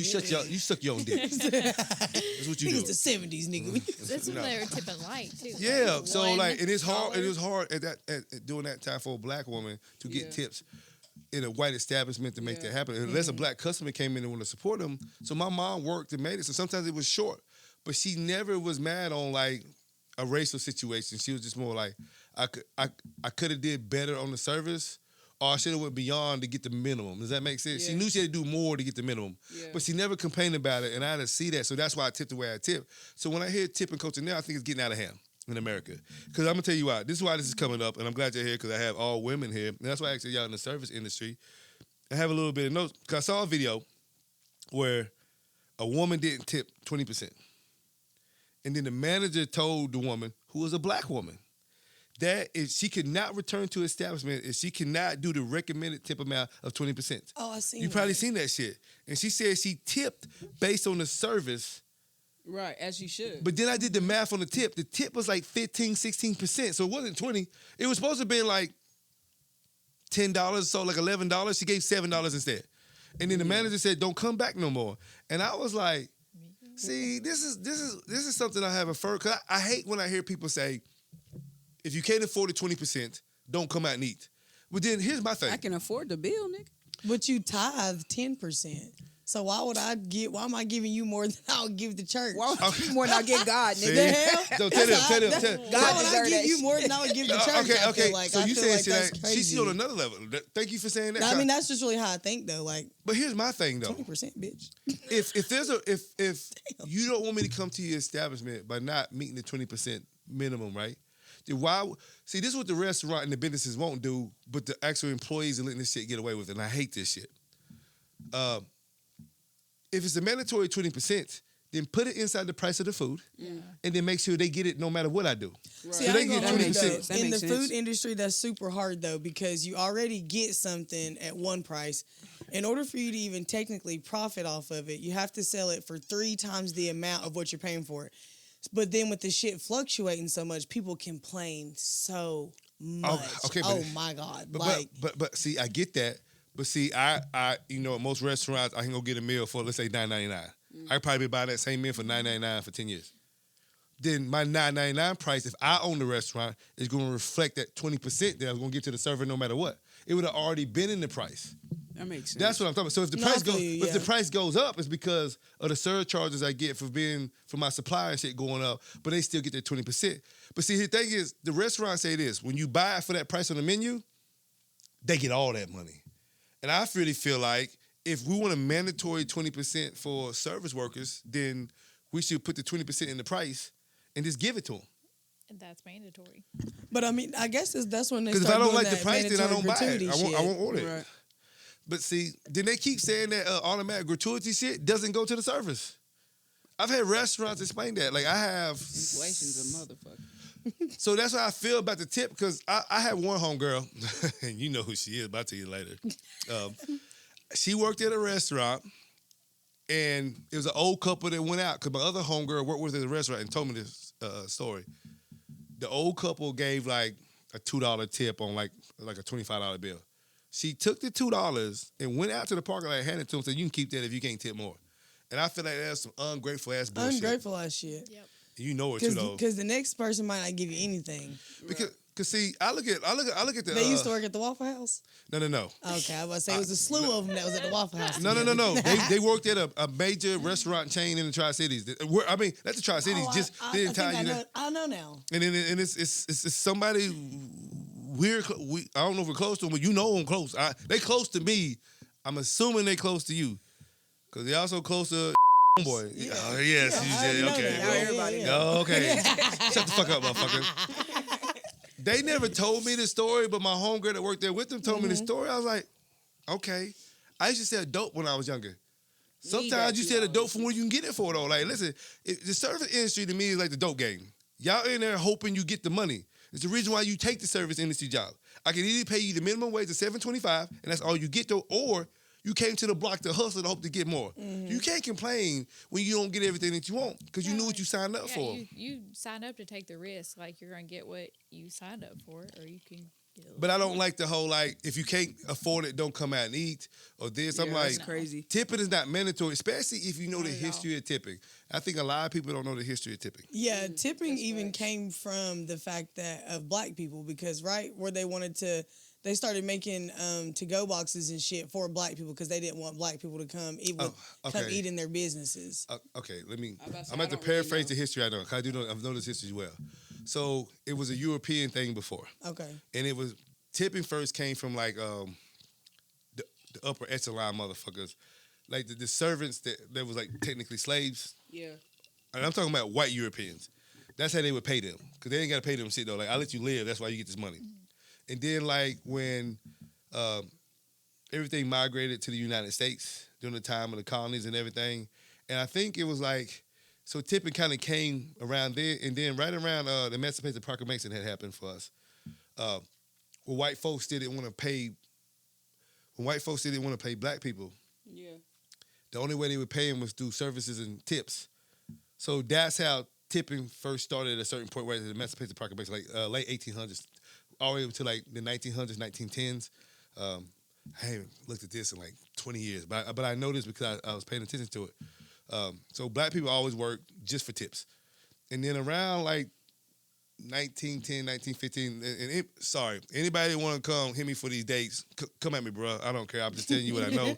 You suck your own dick. That's what you do. It's the 70s, nigga. That's when they were tipping light too. Yeah, Like so $1. like, and it's hard. It was hard at during that time for a black woman to get tips in a white establishment to make that happen. Unless a black customer came in and wanted to support them. So my mom worked and made it. So sometimes it was short, but she never was mad on like a racial situation. She was just more like, I could have did better on the service. Or I should have went beyond to get the minimum. Does that make sense? Yeah. She knew she had to do more to get the minimum. Yeah. But she never complained about it, and I had to see that. So that's why I tip the way I tip. So when I hear tipping culture now, I think it's getting out of hand in America. Because I'm going to tell you why. This is why this is coming up, and I'm glad you're here because I have all women here. And that's why actually y'all in the service industry. I have a little bit of notes. Because I saw a video where a woman didn't tip 20%. And then the manager told the woman, who was a black woman, that if she could not return to establishment, if she cannot do the recommended tip amount of 20%. Oh, I seen You probably seen that shit. And she said she tipped based on the service. Right, as you should. But then I did the math on the tip. The tip was like 15, 16%. So it wasn't 20. It was supposed to be like $10, so like $11. She gave $7 instead. And then the manager said, don't come back no more. And I was like, see, this is something I have a because I hate when I hear people say, if you can't afford the 20%, don't come out and eat. But then here's my thing. I can afford the bill, nigga. But you tithe 10%. So why am I giving you more than I'll give the church? Why would you more than I get God, See? nigga? The hell? So tell them. Why would I deserve give that you more than I would give the church? I Okay. feel like. So I you feel saying like that's shit? crazy. She's on another level. Thank you for saying that. I mean, that's just really how I think, though. Like, But here's my thing, though. 20%, bitch. If you don't want me to come to your establishment by not meeting the 20% minimum, right? Then why? See, this is what the restaurant and the businesses won't do, but the actual employees are letting this shit get away with it, and I hate this shit. If it's a mandatory 20%, then put it inside the price of the food, and then make sure they get it no matter what I do. Right. See, So I they ain't get gonna lie, 20%. though. In the food industry, that's super hard, though, because you already get something at one price, in order for you to even technically profit off of it, you have to sell it for 3 times the amount of what you're paying for it. But then with the shit fluctuating so much, people complain so much. Oh my God. But see, I get that. But see, I at most restaurants, I can go get a meal for, let's say, $9.99. I could probably buy that same meal for $9.99 for 10 years. Then my $9.99 price, if I own the restaurant, is going to reflect that 20% that I was going to give to the server no matter what. It would have already been in the price. That makes sense. That's what I'm talking about. So if the price goes up, it's because of the surcharges I get for my supplier and shit going up, but they still get their 20%. But see, the thing is, the restaurants say this: when you buy it for that price on the menu, they get all that money. And I really feel like if we want a mandatory 20% for service workers, then we should put the 20% in the price and just give it to them. And that's mandatory. But I mean, I guess that's when they start doing doing that. Because if I don't like the price, then I don't buy it. I won't order it. Right. But see, then they keep saying that automatic gratuity shit doesn't go to the service. I've had restaurants explain that. Like I have... Inflation's a motherfucker. So that's how I feel about the tip, because I had one homegirl, and you know who she is, but I'll tell you later. She worked at a restaurant, and it was an old couple that went out, because my other homegirl worked with her at the restaurant and told me this story. The old couple gave like a $2 tip on like a $25 bill. She took the $2 and went out to the parking lot and handed it to him and said, "You can keep that if you can't tip more." And I feel like that's some ungrateful ass bullshit. Ungrateful ass shit. Yep. You know it too, though. Because the next person might not give you anything. Because see, I look at the. They used to work at the Waffle House? No. Okay, I was about to say it was a slew of them that was at the Waffle House. No. They worked at a major restaurant chain in the Tri-Cities. I mean, that's the Tri-Cities. I know now. And it's somebody weird. I don't know if we're close to them, but you know them close. They close to me. I'm assuming they close to you, because they also close to boy. Yeah. Oh, yes, you said okay. Now everybody knows. Oh, okay. Shut the fuck up, motherfucker. They never told me the story, but my homegirl that worked there with them told me the story. I was like, okay. I used to sell dope when I was younger. Sometimes you sell the dope for what you can get it for, though. Like, listen, the service industry to me is like the dope game. Y'all in there hoping you get the money. It's the reason why you take the service industry job. I can either pay you the minimum wage of $7.25, and that's all you get, though, or you came to the block to hustle to hope to get more. You can't complain when you don't get everything that you want, because you knew what you signed up for. You signed up to take the risk. Like, you're going to get what you signed up for, or you can get a But I don't like the whole, like, if you can't afford it, don't come out and eat, or this. Yeah, I'm like, that's crazy. Tipping is not mandatory, especially if you know the history of tipping. I think a lot of people don't know the history of tipping. Yeah, tipping even came from the fact that of black people, because where they started making to-go boxes and shit for black people, because they didn't want black people to come eat in their businesses. Okay, I'm going to paraphrase the history I know, because I know this history well. So it was a European thing before. Okay. And it was, tipping first came from like the upper echelon motherfuckers. Like the servants that was like technically slaves. Yeah. And I'm talking about white Europeans. That's how they would pay them, because they ain't got to pay them shit, though. Like, I let you live, that's why you get this money. And then, like, when everything migrated to the United States during the time of the colonies and everything, and I think it was like, so tipping kind of came around there, and then right around the Emancipation Proclamation had happened for us. When white folks didn't want to pay black people, the only way they would pay them was through services and tips. So that's how tipping first started at a certain point, where the Emancipation Proclamation, like late 1800s, all the way up to like the 1900s, 1910s. I haven't looked at this in like 20 years, but I know this because I was paying attention to it. So black people always worked just for tips. And then around like 1910, 1915, sorry, anybody that want to come hit me for these dates, come at me, bro. I don't care. I'm just telling you what I know.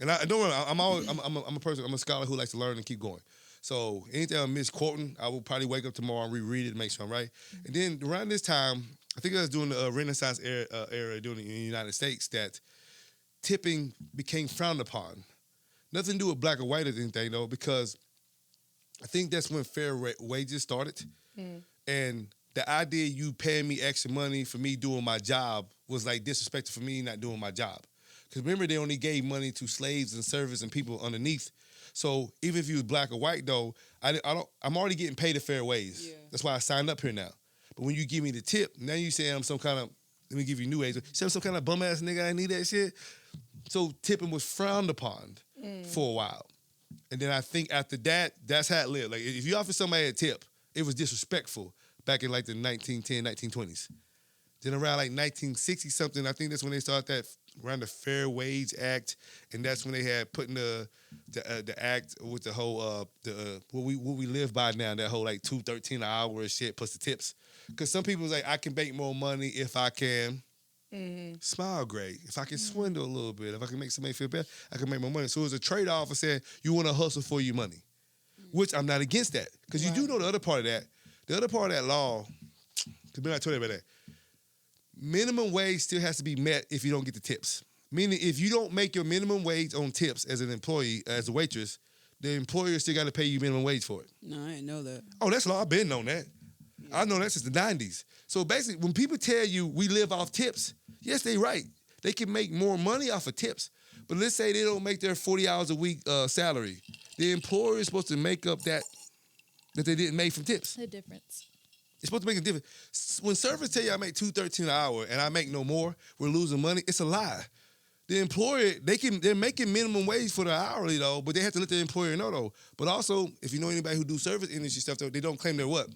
And I don't worry, I'm a person, I'm a scholar who likes to learn and keep going. So anything I'm misquoting, I will probably wake up tomorrow and reread it and make sure I'm right. And then around this time, I think I was doing the Renaissance era doing it in the United States, that tipping became frowned upon. Nothing to do with black or white or anything, though, because I think that's when fair wages started. And the idea you paying me extra money for me doing my job was like disrespectful for me not doing my job. Because remember, they only gave money to slaves and servants and people underneath. So even if you was black or white, though, I'm already getting paid a fair wage. Yeah. That's why I signed up here now. But when you give me the tip, now you say I'm some kind of, let me give you new age. Say I'm some kind of bum ass nigga, I need that shit. So tipping was frowned upon for a while. And then I think after that, that's how it lived. Like if you offer somebody a tip, it was disrespectful back in like the 1910, 1920s. Then around like 1960 something, I think that's when they started that around the Fair Wage Act, and that's when they had put in the act with the whole what we live by now, that whole like $2.13 an hour shit plus the tips. Because some people was like, I can make more money if I can smile great, if I can swindle a little bit, if I can make somebody feel better, I can make more money. So it was a trade-off of saying you want to hustle for your money, which I'm not against that, because you do know the other part of that. The other part of that law, because I told you about that. Minimum wage still has to be met if you don't get the tips. Meaning, if you don't make your minimum wage on tips as an employee, as a waitress, the employer still got to pay you minimum wage for it. No, I didn't know that. Oh, that's law. I've been on that. Yeah. I've known that since the 90s. So basically, when people tell you we live off tips, yes, they right. They can make more money off of tips. But let's say they don't make their 40 hours a week salary. The employer is supposed to make up that they didn't make from tips. The difference. It's supposed to make a difference. When servers tell you I make $2.13 an hour and I make no more, we're losing money, it's a lie. The employer, they're making minimum wage for the hourly though, but they have to let the employer know though. But also, if you know anybody who do service industry stuff though, they don't claim their what?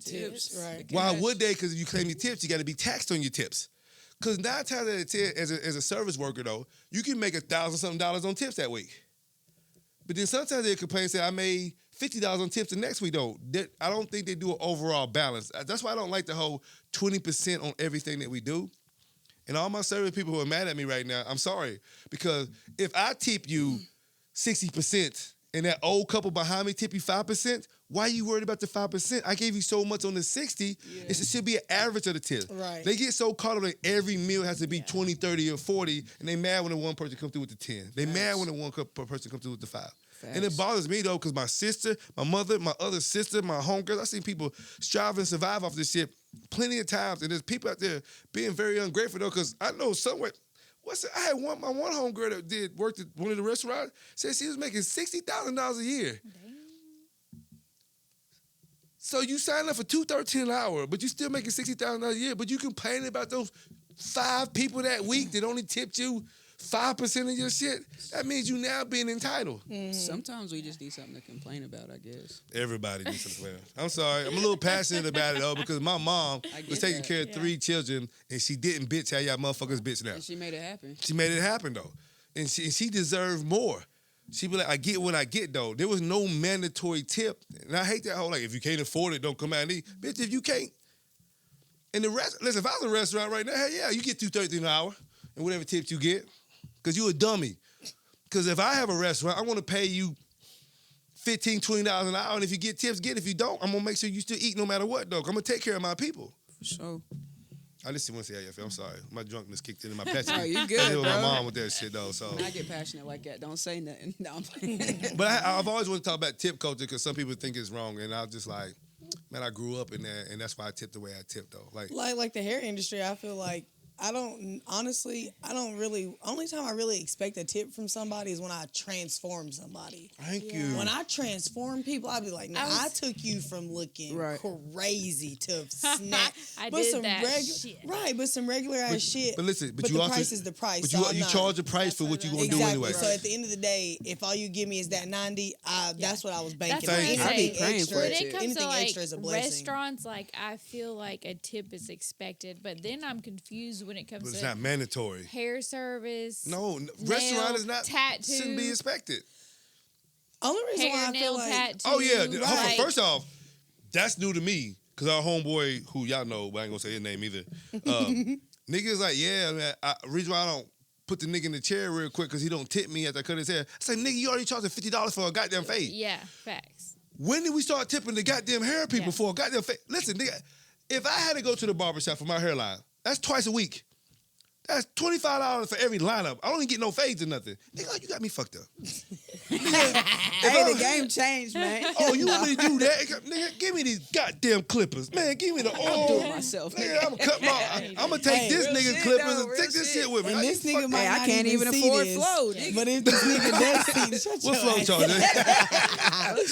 Tips. Right. Why would they? Because if you claim your tips, you got to be taxed on your tips. Because 9 times out of 10, as a service worker though, you can make $1,000-something on tips that week. But then sometimes they complain and say, I made $50 on tips the next week, though. I don't think they do an overall balance. That's why I don't like the whole 20% on everything that we do. And all my service people who are mad at me right now, I'm sorry. Because if I tip you 60% and that old couple behind me tip you 5%, why are you worried about the 5%? I gave you so much on the 60, it should be an average of the tip. Right. They get so caught up that every meal has to be 20, 30, or 40, and they mad when the one person comes through with the 10. They mad when the one person comes through with the 5. Facts. And it bothers me, though, because my sister, my mother, my other sister, my homegirls, I've seen people strive and survive off this shit plenty of times. And there's people out there being very ungrateful, though, because I know somewhere, I had my one homegirl that worked at one of the restaurants, said she was making $60,000 a year. Damn. So you sign up for $2.13 an hour, but you still making $60,000 a year, but you complaining about those 5 people that week that only tipped you 5% of your shit. That means you now being entitled. Mm-hmm. Sometimes we just need something to complain about, I guess. Everybody needs something to complain about. I'm sorry. I'm a little passionate about it, though, because my mom was taking care of 3 children, and she didn't bitch how y'all motherfuckers bitch now. And she made it happen. She made it happen, though. And she deserved more. She be like, I get what I get, though. There was no mandatory tip. And I hate that whole, like, if you can't afford it, don't come out and eat. Bitch, if you can't. And listen, if I was in a restaurant right now, hell yeah, you get $2.13 an hour and whatever tips you get. Because you a dummy. Because if I have a restaurant, I want to pay you $15, $20 an hour. And if you get tips, get it. If you don't, I'm going to make sure you still eat no matter what, though. I'm going to take care of my people. For sure. I just want to say how you feel. I'm sorry. My drunkenness kicked in my passion. Oh, you good, I bro. with my mom with that shit, though. So when I get passionate like that, don't say nothing. No, I'm playing. But I've always wanted to talk about tip culture because some people think it's wrong. And I was just like, man, I grew up in that. And that's why I tip the way I tip, though. Like the hair industry, I feel like only time I really expect a tip from somebody is when I transform somebody. Thank you. When I transform people, I'd be like, no, I took you from looking crazy to snap. I did that shit. Right, but some regular ass shit. But listen, but the price is the price. But you charge a price for what you want to do anyway. So at the end of the day, if all you give me is that 90, that's what I was banking on. I'd be praying for it. When it comes to like extra is a blessing. Restaurants, like I feel like a tip is expected, but then I'm confused when it comes but it's to not mandatory. Hair service. No, restaurant is not tattoo. Shouldn't be expected. Only reason why I feel like tattoo. Oh yeah, first off, that's new to me because our homeboy, who y'all know, but I ain't gonna say his name either. Niggas like, yeah, man. Reason why I don't put the nigga in the chair real quick because he don't tip me after I cut his hair. I say, nigga, you already charged $50 for a goddamn fade. Yeah, facts. When did we start tipping the goddamn hair people for a goddamn fade? Listen, nigga, if I had to go to the barbershop for my hairline, that's twice a week. That's $25 for every lineup. I don't even get no fades or nothing. Nigga, you got me fucked up. The game changed, man. Oh, you want me to do that? Nigga, give me these goddamn clippers. Man, give me the oil. I'm doing myself. Nigga, I'm going to take this nigga's clippers and take this shit with me. And this nigga might I can't even afford Flo. But if this nigga does see what Flo charge?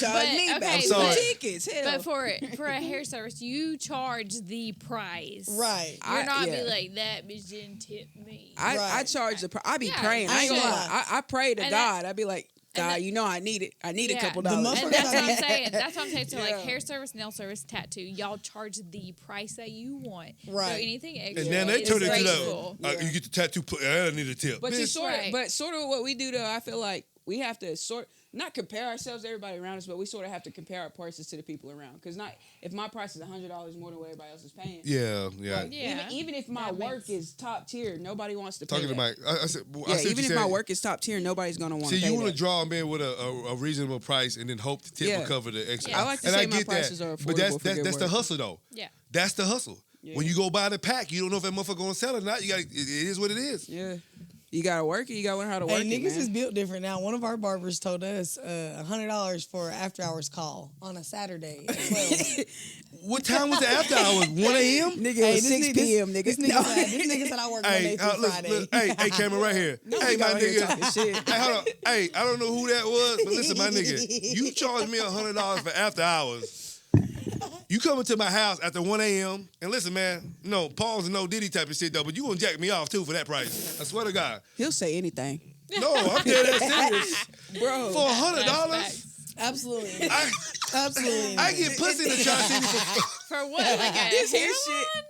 Charge me back for tickets. But for a hair service, you charge the price. Right. You're not be like, that bitch didn't tip get me. I charge the. I be Yeah, praying. I ain't gonna should. lie. I pray to And God. I be like, God, that- you know I need it. I need a Yeah. couple The dollars. And that's what I'm saying. That's what I'm saying. So like Yeah. hair service, nail service, tattoo, y'all charge the price that you want. Right. So anything extra And then they is turn it to graceful. the, you get the tattoo, I need a tip. But Bitch, sort of what we do though, I feel like we have to not compare ourselves to everybody around us, but we sort of have to compare our prices to the people around. Because not if my price is $100 more than what everybody else is paying. yeah. Like, Yeah. Even if my That work makes- is top tier, nobody wants to pay Talking to that. Mike, I said, Yeah, I see even what if you my said. work is top tier, nobody's gonna want to See, pay you want to that. draw a man with a reasonable price and then hope the tip Yeah. will cover the extra. I like to and say I my get prices that, are but affordable for good that's the work. hustle though. Yeah. That's the hustle. Yeah. When you go buy the pack, you don't know if that motherfucker gonna sell it or not. You got it is what it is. Yeah. You gotta work it. You gotta learn how to work Hey, it, niggas man. is built different now. One of our barbers told us $100 for an after hours call on a Saturday at 12. What time was the after hours? 1 a.m. Nigga, Hey, it was 6 p.m. Nigga. This nigga said I work Monday through look, Friday. hey, Cameron, right here. Hey, my out here nigga. talking shit. Hey, hold on. Hey, I don't know who that was, but listen, my nigga, you charged me $100 for after hours. You coming to my house after 1 a.m. and listen, man, no pause and no Diddy type of shit though, but you gonna jack me off too for that price. I swear to God. He'll say anything. No, I'm dead ass serious. Bro. For $100, Facts. Absolutely. I Absolutely. get pussy in the Tri-City for For what? Like a This hairline?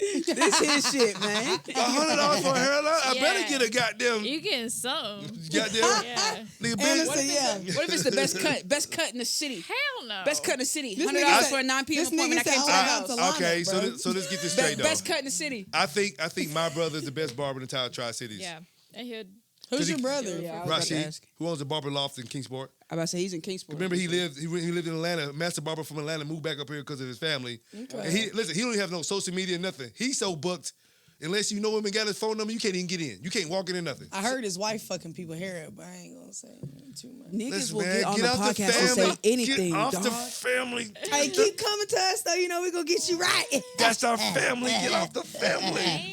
his shit. This his shit, man. $100 for a hairline. I better Yeah. get a goddamn You getting some. goddamn Yeah. nigga. Anna Bitch. said, yeah. What if it's the best cut? Best cut in the city. Hell no. Best cut in the city. This $100 nigga for a 9 p.m. this nigga appointment. I said came to the all house. about the Okay, lineup, so bro. so let's get this straight though. Best cut in the city. I think my brother's the best barber in the entire Tri-Cities. Yeah. And he'd Who's he- your brother? Yeah, I was about to Rashid, ask. who owns the barber loft in Kingsport. I about to say he's in Kingsport. Remember, he lived in Atlanta. Master barber from Atlanta moved back up here because of his family. Okay. And he don't even have no social media, nothing. He's so booked. Unless you know him and got his phone number, you can't even get in. You can't walk in or nothing. I heard his wife fucking people hair up, but I ain't gonna say too much. Niggas Listen, will man, get on the off podcast and family. say anything, Get off dog. the family. Hey, keep coming to us though. You know we gonna get you right. That's our family. Get off the family. Hey,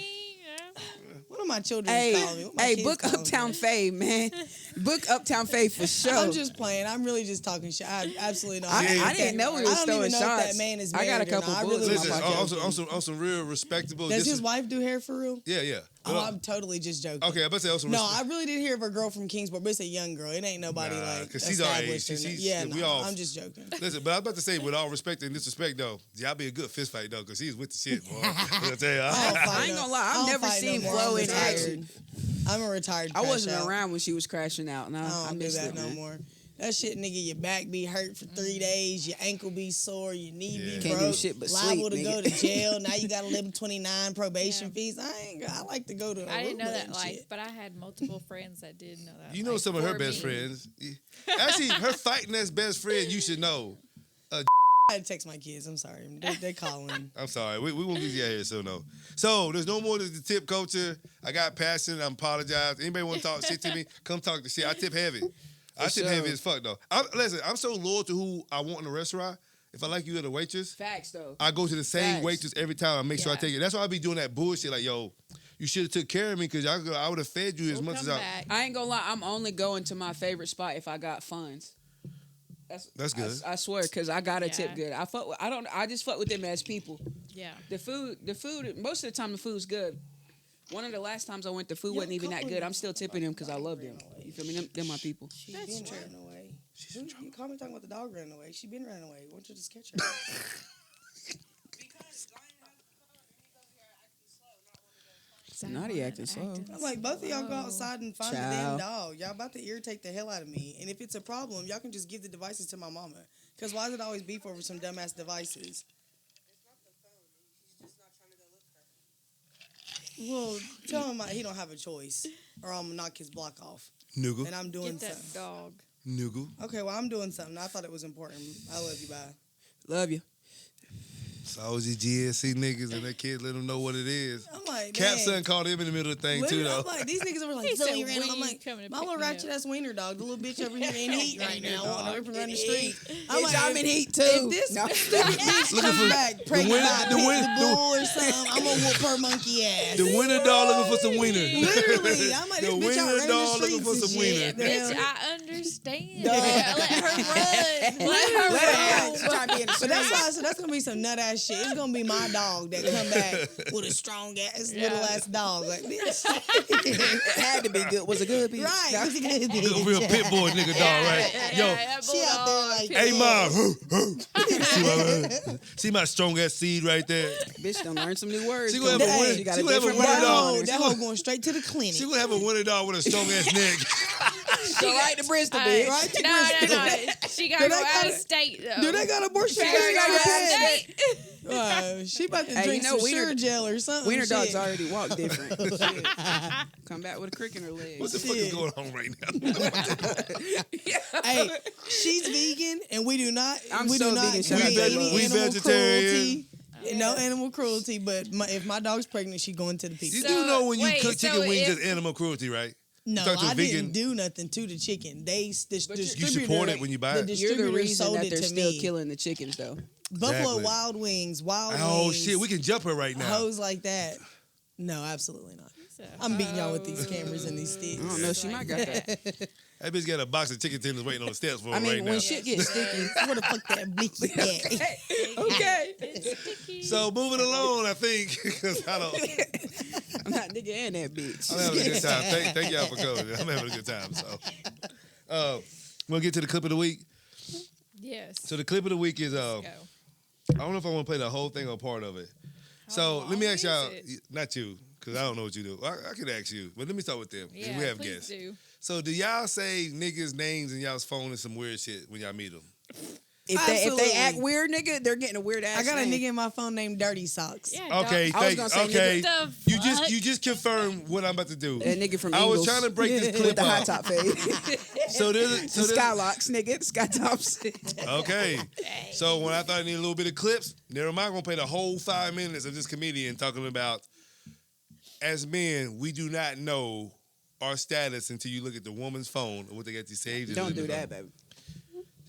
One of my children Hey, calling me. What my hey, kids book calling Uptown me? Fave, man. Book Uptown Fave for sure. I'm just playing. I'm really just talking shit. I absolutely don't. I didn't know he was I don't throwing even know if shots. that man is I got a married or couple not. I books really in my don't Listen, know. on some real respectable. Does this his is- wife do hair for real? Yeah. Oh, I'm totally just joking. Okay, I better say on some No, respect. I really did hear of a girl from Kingsport, but it's a young girl. It ain't nobody Nah, like 'cause she's our age. established. or She's- no- yeah, we no, all- I'm just joking. Listen, but I was about to say, with all respect and disrespect, though, y'all be a good fist fight, though, because he's with the shit, boy. I tell you, I ain't gonna lie. I've never seen Flo in action. I'm a retired. I crash wasn't out. around when she was crashing out. No, I I don't do missed that it, no man. more. That shit, nigga, your back be hurt for 3 days, your ankle be sore, your knee Yeah. be Can't broke, do shit but liable sleep, to go nigga. to jail. Now you got 1129 probation Yeah. fees. I like to go to. I didn't know Aruba that and life, shit. but I had multiple friends that did know that. You know life some of her for best me. friends. Actually, her fighting ass best friend, you should know. I had to text my kids. I'm sorry. They calling. I'm sorry. We won't get you out here soon, though. So, there's no more of the tip culture. I got passion. I apologize. Anybody want to talk shit to me, come talk the shit. I tip heavy. I tip sure. heavy as fuck, though. Listen, I'm so loyal to who I want in a restaurant. If I like you as a waitress, Facts though. I go to the same Facts. waitress every time. I make sure I Yeah. take it. That's why I be doing that bullshit. Like, yo, you should have took care of me because I would have fed you as We'll much as come I. back. I ain't gonna lie. I'm only going to my favorite spot if I got funds. That's good. I swear, because I gotta tip Yeah. good. I just fuck with them as people. Yeah. The food. Most of the time, the food's good. One of the last times I went, the food wasn't even that good. I'm still tipping them because I love them. You feel me? Them my people. She's been running away. You call me talking about the dog running away. She been running away. Why don't you just catch her? Naughty acting slow. I'm like, both of y'all go outside and find the damn Child. dog. Y'all about to irritate the hell out of me. And if it's a problem, y'all can just give the devices to my mama. Because why is it always beef over some dumbass devices? Well, tell him he don't have a choice, or I'm gonna knock his block off. Nigga. And I'm doing Get that something. dog. Nigga. Okay, well I'm doing something. I thought it was important. I love you, bye. Love you. It's always these GSC niggas and their kids let them know what it is. I'm like, Cap man. son called him in the middle of the thing, too, Literally, though. I'm like, these niggas were like, He so said, you ran. "When I'm you like, coming to my pick little me ratchet up?" ass wiener dog, the little bitch over here in heat right now, wanting to rip and run the street. Bitch, I'm in heat, too. If this No. stupid bitch comes back pregnant by a pit bull or something, I'm gonna whoop her monkey ass. The winter dog looking for some wiener. Literally, I'm like, The this bitch out winter running dog the looking for streets some and wiener. shit. Bitch, I understand. Duh. Let her run. Let her Let her run. run. She's trying to be in the But that's street. why I said that's gonna be some nut ass shit. It's gonna be my dog that come back with a strong ass this little ass dog. Like, bitch. It had to be good. Was it good? Bitch? Right. It was a good bitch. Good, real pit bull nigga dog, right? Yo, She out there like, hey mom, see my strong ass seed right there. Bitch, don't learn some new words. She gonna have a winner. She got She a gonna have a different winner dog. dog. that hoe going straight to the clinic. She would have a winner dog with a strong ass neck. Go right to Bristol, bitch. Right to No. She gotta go out of state though. Do they got abortion? She gotta go out of state. She about to Hey, drink you know, some wiener- sure gel or something. Wiener dogs shit. already walk different. Shit. Come back with a crick in her leg. What the fuck is going on right now? Hey, she's vegan, and we do not. I'm we so do not vegan. do Shout out to any everybody. We animal vegetarian. cruelty. No animal cruelty, but if my dog's pregnant, she going to the pizza. You do know when you wait, cook chicken so wings, if- it's animal cruelty, right? No, talk to a I vegan- didn't do nothing to the chicken. They you support it when you buy it. The You're the distributor reason sold that it they're to still me. killing the chickens, though. Buffalo Exactly. Wild Wings, Oh shit, we can jump her right now. hoes like that. No, absolutely not. I'm beating y'all with these cameras and these sticks. I don't know. She might got that. That bitch got a box of chicken tenders waiting on the steps for her I mean, right when now. shit gets sticky. Where the fuck that bitch is at? Okay. So moving along, I think, because I don't. I'm not nigga and that bitch. I'm having a good time. Thank y'all for coming. I'm having a good time. So, we'll get to the clip of the week. Yes. So the clip of the week is Go. I don't know if I want to play the whole thing or part of it. So let me long ask y'all, is it? not you, because I don't know what you do. I could ask you, but let me start with them. 'Cause Yeah, we have please guests. do. So do y'all say niggas' names in y'all's phone and some weird shit when y'all meet them? If they Absolutely. act weird, nigga, they're getting a weird ass I got a name. nigga in my phone named Dirty Socks. Yeah, Okay, I was thank gonna say, okay. nigga. You The just fuck? you just confirmed what I'm about to do. That nigga from I was Eagles trying to break this with clip the high up. top fade. So there's The Skylocks, nigga. The Sky tops. okay. So when I thought I needed a little bit of clips, never mind, I'm gonna play the whole 5 minutes of this comedian talking about, as men, we do not know our status until you look at the woman's phone and what they got to say. Don't do that, baby.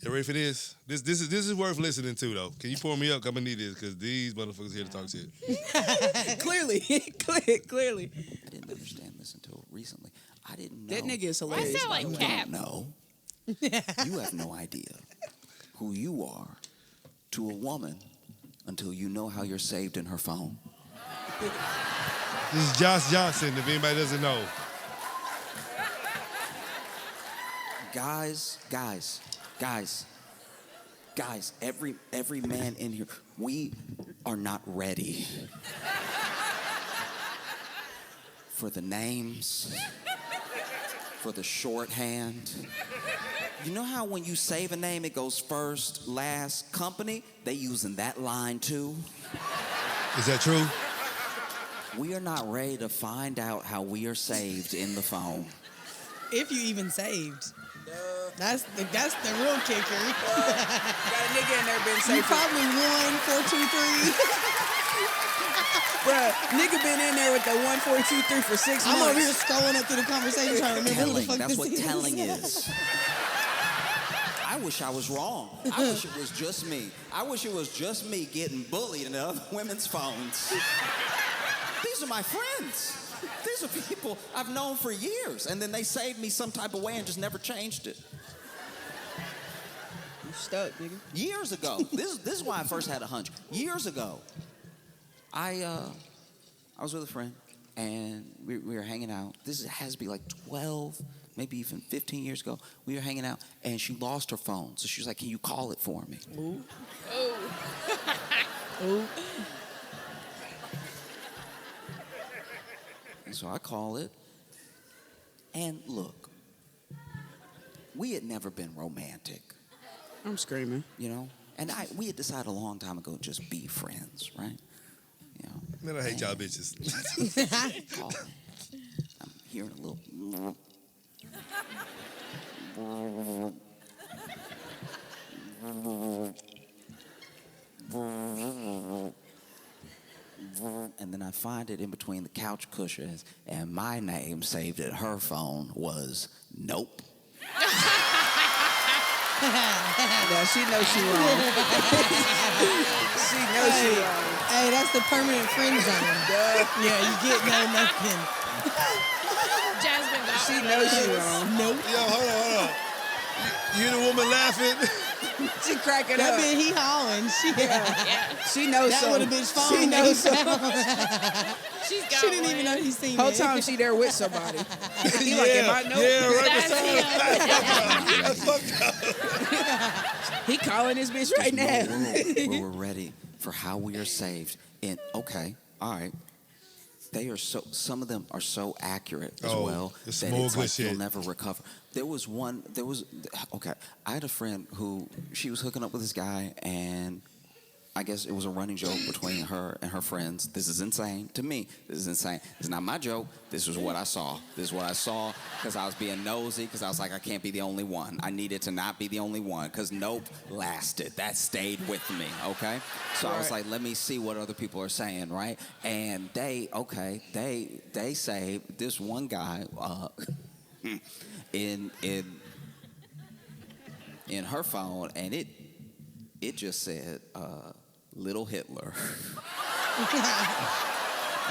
You ready for this? This is worth listening to though. Can you pour me up? I'm gonna need this because these motherfuckers here to talk shit. Clearly. Clearly. I didn't understand this until recently. I didn't know. That nigga is Why hilarious. sound by the like way. Cap? No. You have no idea who you are to a woman until you know how you're saved in her phone. This is Josh Johnson, if anybody doesn't know. Guys, every man in here, we are not ready for the names, for the shorthand. You know how when you save a name, it goes first, last, company? They using that line too. Is that true? We are not ready to find out how we are saved in the phone. If you even saved. That's the real kicker. Got a nigga in there been You safe. probably 1, 4, 2, 3. Bruh, nigga been in there with the 1, 4, 2, 3 for 6 months. I'm over here scrolling up through the conversation trying to remember who the Telling, fuck that's this what is. telling is. I wish I was wrong. I wish it was just me. I wish it was just me getting bullied in other women's phones. These are my friends. These are people I've known for years, and then they saved me some type of way and just never changed it. You stuck, nigga. Years ago, this is why I first had a hunch. Years ago, I was with a friend, and we were hanging out. This has to be like 12, maybe even 15 years ago. We were hanging out, and she lost her phone. So she was like, "Can you call it for me?" Ooh. And so I call it, and look, we had never been romantic, I'm screaming. you know? And we had decided a long time ago to just be friends, right? You know? Man, I hate y'all bitches. Call it. I'm hearing a little. And then I find it in between the couch cushions, and my name saved at her phone was Nope. Yeah, she knows she wrong. She knows she wrong. Hey, that's the permanent friend zone. Yeah, you get no nothing. Jasmine got She one of knows she those. wrong. Nope. Yo, hold on. You hear the woman laughing? She cracking That up. bitch, he hawing. She, She knows that something. would have bitch phone. She knows something. She She's got She didn't one. even know you seen Whole it. time she there with somebody. He like, am I know? That's fucked up. He calling this bitch right now. Where we're ready for how we are saved. And okay, all right. They are some of them are so accurate as well it's that more it's good like shit. you'll never recover. Okay, I had a friend who, she was hooking up with this guy, and I guess it was a running joke between her and her friends. This is insane to me. This is insane. It's not my joke. This is what I saw. This is what I saw because I was being nosy, because I was like, I can't be the only one. I needed to not be the only one, because Nope lasted. That stayed with me, okay? So I was like, let me see what other people are saying, right? And they say this one guy in her phone, and it just said Little Hitler.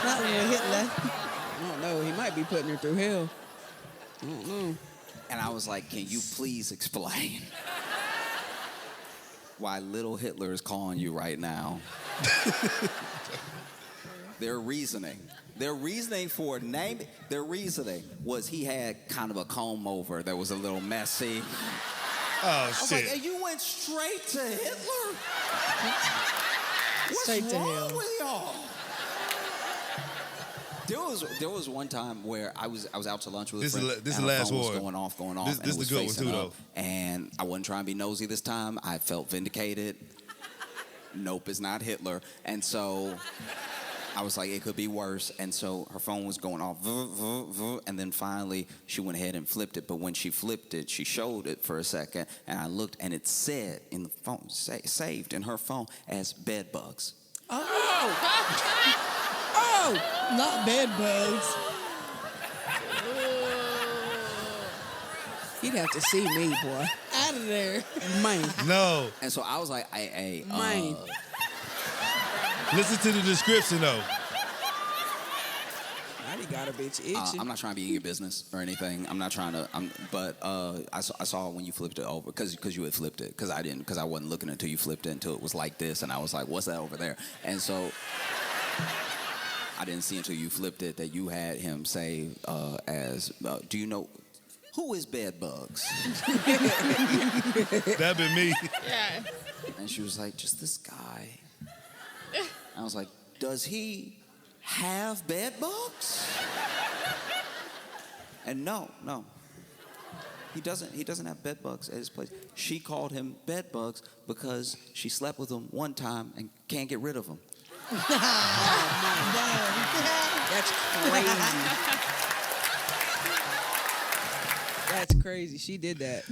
Not Little Hitler. I don't know. He might be putting her through hell. I don't know. And I was like, can you please explain why Little Hitler is calling you right now? Their reasoning for naming, their reasoning was he had kind of a comb over that was a little messy. Oh, I was like, shit. and you went straight to Hitler? Straight What's to wrong hell. with y'all? There was one time where I was out to lunch with a This is friend. the- this and is the her last phone was one. going off, This and it is was the good one, facing too, up. And I wasn't trying to be nosy this time. I felt vindicated. Nope, it's not Hitler. And so I was like, it could be worse. And so her phone was going off, and then finally she went ahead and flipped it. But when she flipped it, she showed it for a second, and I looked, and it said in the phone, saved in her phone as bed bugs. Oh, not bed bugs. He'd have to see me, boy. Out of there. Man. No. And so I was like, Man. Listen to the description, though. Now he got a bitch itching. I'm not trying to be in your business or anything. I'm not trying to. But I saw when you flipped it over, because you had flipped it, because I didn't, because I wasn't looking until you flipped it, until it was like this, and I was like, what's that over there? And so I didn't see until you flipped it that you had him say do you know who is bed bugs? That'd been me. Yeah. And she was like, just this guy. I was like, does he have bed bugs? And no. He doesn't have bed bugs at his place. She called him bed bugs because she slept with him one time and can't get rid of them. That's crazy. That's crazy. She did that.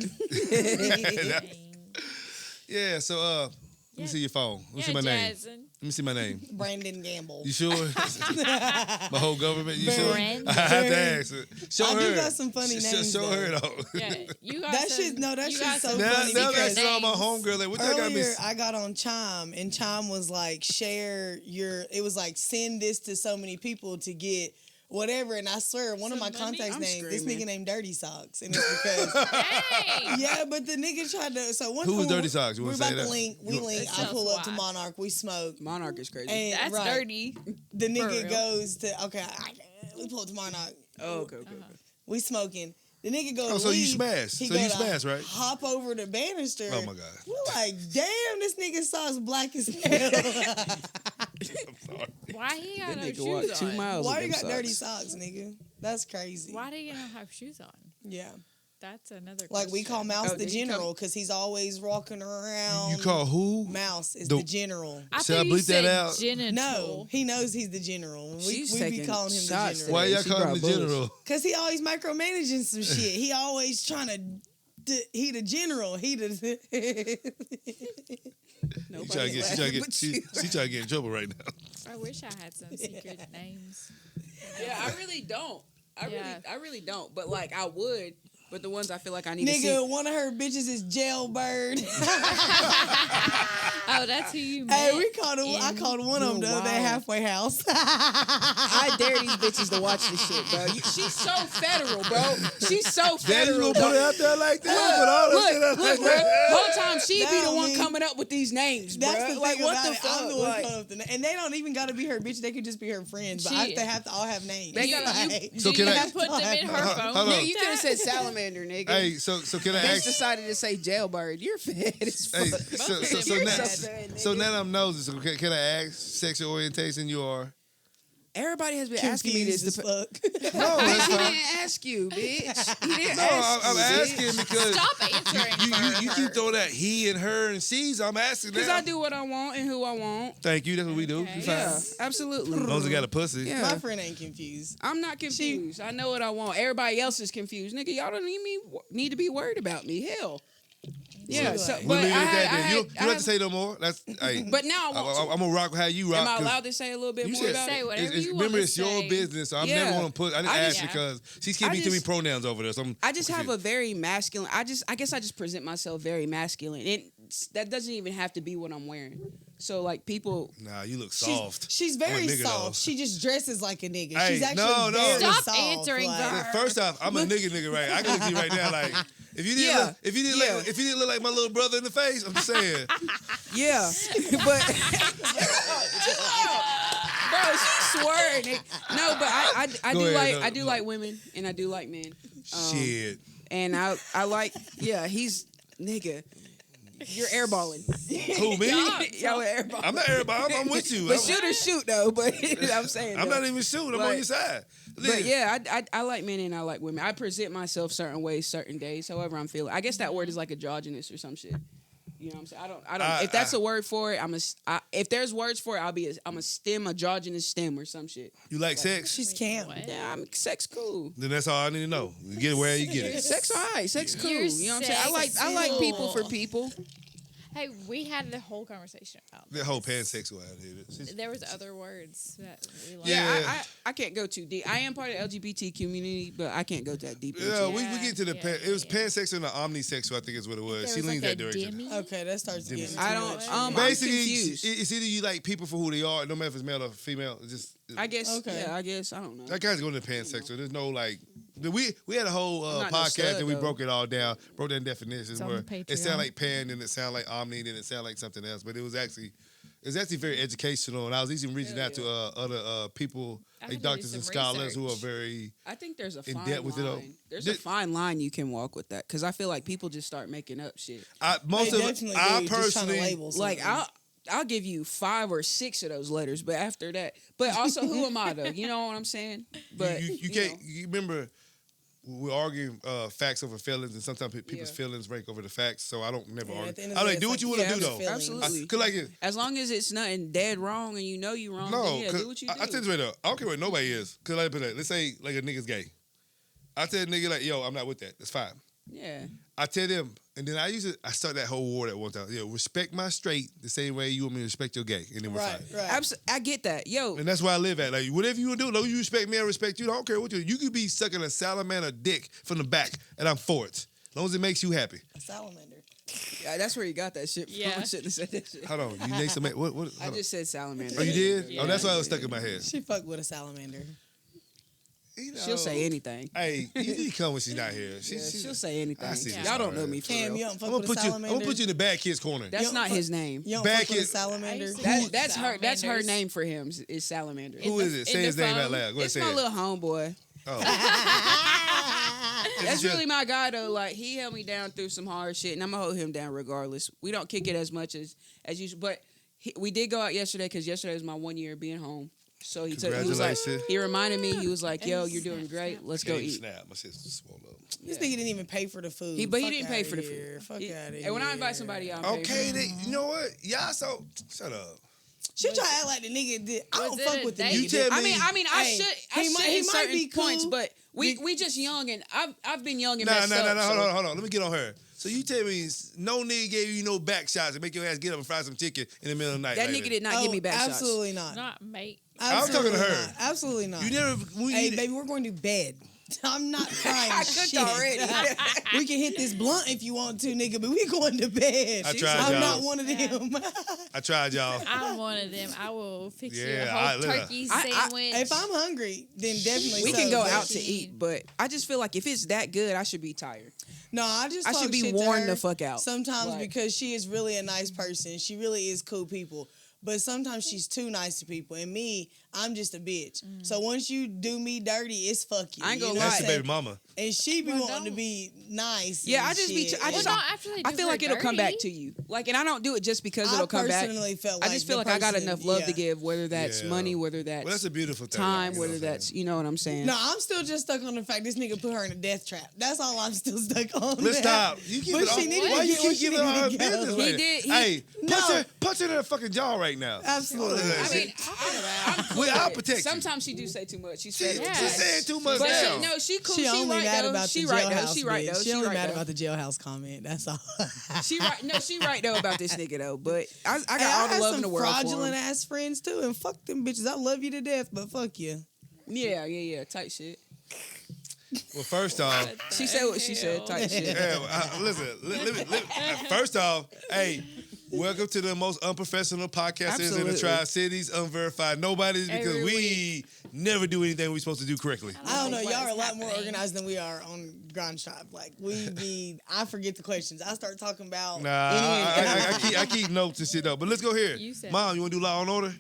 Yeah, so let me see your phone. Let me see my name. Jason. Let me see my name. Brandon Gamble. You sure? My whole government. You sure? Brandon. I have to ask her. Show I her. do got some funny names, Show her though. though. Yeah, you got That some, shit- no, that you shit's got so some Now, funny now secret that's all my names. homegirl. Like, what that got me? Earlier, I got on Chime, and Chime was like, share your, it was like, send this to so many people to get whatever. And I swear, one of my Some money? contacts I'm names, this screaming. nigga named Dirty Socks. And it's because, Dang. yeah, but the nigga tried to, so one Who was time Dirty Socks? You We're wanna say about to that? link, we You- link, I That's pull up to why. Monarch, we smoke. Monarch is crazy. And That's right, dirty. the For nigga real. goes to, okay, we pull up to Monarch. Oh, okay. We smoking. The nigga goes. Oh, so you leave. smashed. He So go you to smashed, right? Hop over the banister. Oh my God. We're like, damn, this nigga socks black as hell. Why he got That no nigga shoes walked on? 2 miles. Why with you them got dirty socks. socks, nigga? That's crazy. Why do you not have shoes on? Yeah. That's another Like we question. call Mouse Oh, the did he general because he's always walking around. You call who? Mouse is The- the general. I Should I thought you bleep that said out? genital. No, he knows he's the general. We She's be taking calling him the shots general. Why today. y'all She call him brought the bullets. general? Cause he always micromanaging some shit. He always trying to. He the general. He the. She try to get in trouble right now. I wish I had some secret names. Yeah, I really don't. Yeah. I really don't. But like, I would But the ones I feel like I need to see. Nigga, one of her bitches is Jailbird. Oh, that's who you met. Hey, I called one of them the other day at Halfway House. I dare these bitches to watch this shit, bro. She's so federal, bro. She's so Daddy federal. gonna put it out there like that? Look, bro. Whole time she be the That one mean- coming up with these names, bro. That's the Like, thing what about the it. fuck? I'm the one Like, coming up with the and they don't even gotta be her bitch. They could just be her friends. But She- they have to all have names. They got- Like, So Do can you I- put them in her Hold phone? on. nigga, you could have said salamander, nigga. Hey, so can I Bitch ask? decided to say jailbird. You're fed as fuck. Hey, Both of them You're are now, so fed. bad, so nigga. now I'm nosy. So can I ask sexual orientation you are? Everybody has been asking me confused this. as fuck. No, that's He fine. didn't ask you, bitch. He didn't No, ask I'm you, asking because Stop answering you for keep her. throwing that he and her and she's. I'm asking Because now. I do what I want and who I want. Thank you. That's what we do. Okay. You fine. Yeah, absolutely. As long as you got a pussy. Yeah. My friend ain't confused. I'm not confused. I know what I want. Everybody else is confused. Nigga, y'all don't need to be worried about me. Hell. Yeah, so, We'll but We'll leave it I at that had- then. I You had- don't I have to have- say no more. That's hey. But now I want to. I'm gonna rock how you rock. Am I 'cause allowed to say a little bit you more said- about Say it? whatever you remember, want it's to your say. business. So I'm Yeah. never want to put. I didn't I ask just- because she's I giving me too many just- pronouns over there. So I just have a very masculine. I guess I just present myself very masculine. That doesn't even have to be what I'm wearing. So like people. Nah, you look soft. She's I'm a very nigga, soft. though. She just dresses like a nigga. Hey, She's actually no. very Stop soft. answering like, her. First off, I'm a nigga, right? I can look at you right now, like if you didn't, Yeah. look, if you didn't, Yeah. look, if you didn't look like my little brother in the face, I'm just saying. Yeah, but. Bro, she swearing. No, but I Go do ahead, like no, I do no. like women and I do like men. Shit. And I like he's nigga. You're airballing. Who me? Y'all are airballing. I'm not everybody. I'm with you. But shoot or shoot though. But I'm saying I'm though. not even shooting. I'm on Like- your side. But Listen, yeah, I like men and I like women. I present myself certain ways, certain days, however I'm feeling. I guess that word is like androgynous or some shit. You know what I'm saying? I don't. If that's a word for it, if there's words for it, I'm a stem, androgynous stem or some shit. you like sex? She's camp. What? Yeah, I'm sex cool. Then that's all I need to know. You get it where you get it. Sex alright, sex cool. You're You know what I'm saying? I like people for people. Hey, we had the whole conversation about The whole this. pansexual out here. There was other words that we like. Yeah. I can't go too deep. I am part of the LGBT community, but I can't go that deep. Yeah, into it. we get to the Yeah, it was yeah. pansexual and the omnisexual. I think is what it was. There She was leans like that a direction. demi. Okay, that starts getting too I don't. much. I'm Basically, confused. it's either you like people for who they are, no matter if it's male or female. It's just I guess. Okay. Yeah, I guess. I don't know. that guy's going to pansexual. There's no like. We had a whole I'm not no podcast stud, and we though. broke it all down, broke down definitions It's on where the it Patreon. sounded like pan and it sounded like omni and it sounded like something else, but it was actually very educational. And I was even reaching out to other people, I like had to do doctors and some scholars who are research. very. I think there's a in fine depth with it, though. line. There's a Did- fine line you can walk with that because I feel like people just start making up shit. Most They of it, definitely I do, just trying to personally, label Like something. I'll give you 5 or 6 of those letters, but after that, but also who am I though? You know what I'm saying? But you can't. You remember. We're arguing facts over feelings, and sometimes people's Yeah. feelings rank over the facts. So I don't never Yeah, argue. at the end of I the like day, do it's what you like want to you do have though. feelings. Absolutely. Cause like as long as it's nothing dead wrong and you know you wrong, no, then yeah, cause do what you do. I tell you right now, I don't care what nobody is. Cause like, let's say like a nigga's gay. I tell a nigga like, yo, I'm not with that. That's fine. Yeah. I tell them, and then I start that whole war at one time. Yo, respect my straight the same way you want me to respect your gay, and then we're Right, fine. right. I get that. Yo, And that's where I live at. Like, whatever you do, no, you respect me, I respect you. I don't care what you do. You could be sucking a salamander dick from the back, and I'm for it. As long as it makes you happy. A salamander. yeah, that's where you got that shit from. Yeah. I shouldn't have said that shit. Hold on. You need some. What? I hold on. just said salamander. Oh, you did? Yeah. Oh, that's why it was stuck in my head. She fucked with a salamander. You know, She'll say anything. Hey, you need to come when she's not here. She'll say anything. I see Y'all this don't already. know me for Cam, real. you don't fuck I'm gonna with a put you. I'm salamander? gonna put you in the bad kids corner. That's don't not fuck- his name. You don't Back fuck with a it- salamander? That's her. That's her Salamanders. name for him. Is salamander. Who is it? in Say the his name phone. out loud. Go ahead, It's say my it. little homeboy. Oh. That's really my guy though. Like he held me down through some hard shit, and I'm gonna hold him down regardless. We don't kick it as much as usual, but we did go out yesterday because yesterday was my 1 year being home. So he was like, Congratulations. he reminded me. He was like, "Yo, you're doing great. Let's go Can't eat." Snap. My shit's swollen up. This nigga didn't even pay for the food. But he Fuck didn't pay outta for the here. food. Fuck He- out of here. And when I invite somebody out, Okay, you know what? Y'all so shut up. She try to act like the nigga did. I Was don't it fuck a with the date? nigga. You tell I me. mean, I Hey, should he might- in he might certain be cool. points, but we just young and I've been young and Nah, messed up. Hold so- on. Let me get on her. So you tell me no nigga gave you no back shots and make your ass get up and fry some chicken in the middle of the night. That like nigga did not give me back shots. Absolutely not. Not mate. I'm talking to Absolutely her. not. Absolutely not. You never. When Hey, you, baby, we're going to bed. I'm not trying I shit. cooked already. We can hit this blunt if you want to, nigga, but we going to bed. I tried, I'm y'all. not one of them. I tried, y'all. I'm one of them. I will fix you a Yeah, whole turkey sandwich. If I'm hungry, then definitely We so, can go but- out to eat, but I just feel like if it's that good, I should be tired. No, I just I talk should be shit to worn her the fuck out. sometimes Like- because she is really a nice person. She really is cool people. But sometimes she's too nice to people. And me, I'm just a bitch. So once you do me dirty, it's fuck you. I ain't You gonna know what That's I'm the saying? baby mama. And she be Well, wanting to don't. be nice. Yeah, and I just be. shit. I just. Well, not after they I do feel her like it'll come back dirty. to you. Like, and I don't do it just because I it'll come back. personally felt I like just feel the like I got person- enough love to yeah. give, whether that's Yeah. money, whether that's Well, that's a beautiful thing. time, you know whether what I'm that's, you know what I'm saying. No, I'm still just stuck on the fact this nigga put her in a death trap. That's all I'm still stuck on. Let's stop. You keep But it she all. needed to Why you get what keep she giving her needed to go. business? He like did- that? Hey, No. punch her in her fucking jaw right now. Absolutely. I mean, I'll protect you. sometimes she do say too much. She's She, fed up. Yeah. she's saying too much But now. she, no, she cool. She She only right mad though. about She the right though. jailhouse She right bitch. though. She She only right mad though. about the jailhouse comment. That's all. She right. No, she right though about this nigga though. But I got Hey, all I the had love in some the world for fraudulent him. ass friends too, and fuck them bitches. I love you to death, but fuck you. Yeah. Tight shit. Well, first off, She said what she said. Tight shit. yeah, listen. First off, hey, welcome to the most unprofessional podcast in the Absolutely. Tri-Cities, Unverified Nobodies, because Every we never do anything we're supposed to do correctly. I don't know. Y'all are a lot happening. more organized than we are on Grind Shop. Like I forget the questions. I start talking about. Nah, I keep notes and shit though. But let's go here. You said- Mom, you want to do Law and Order?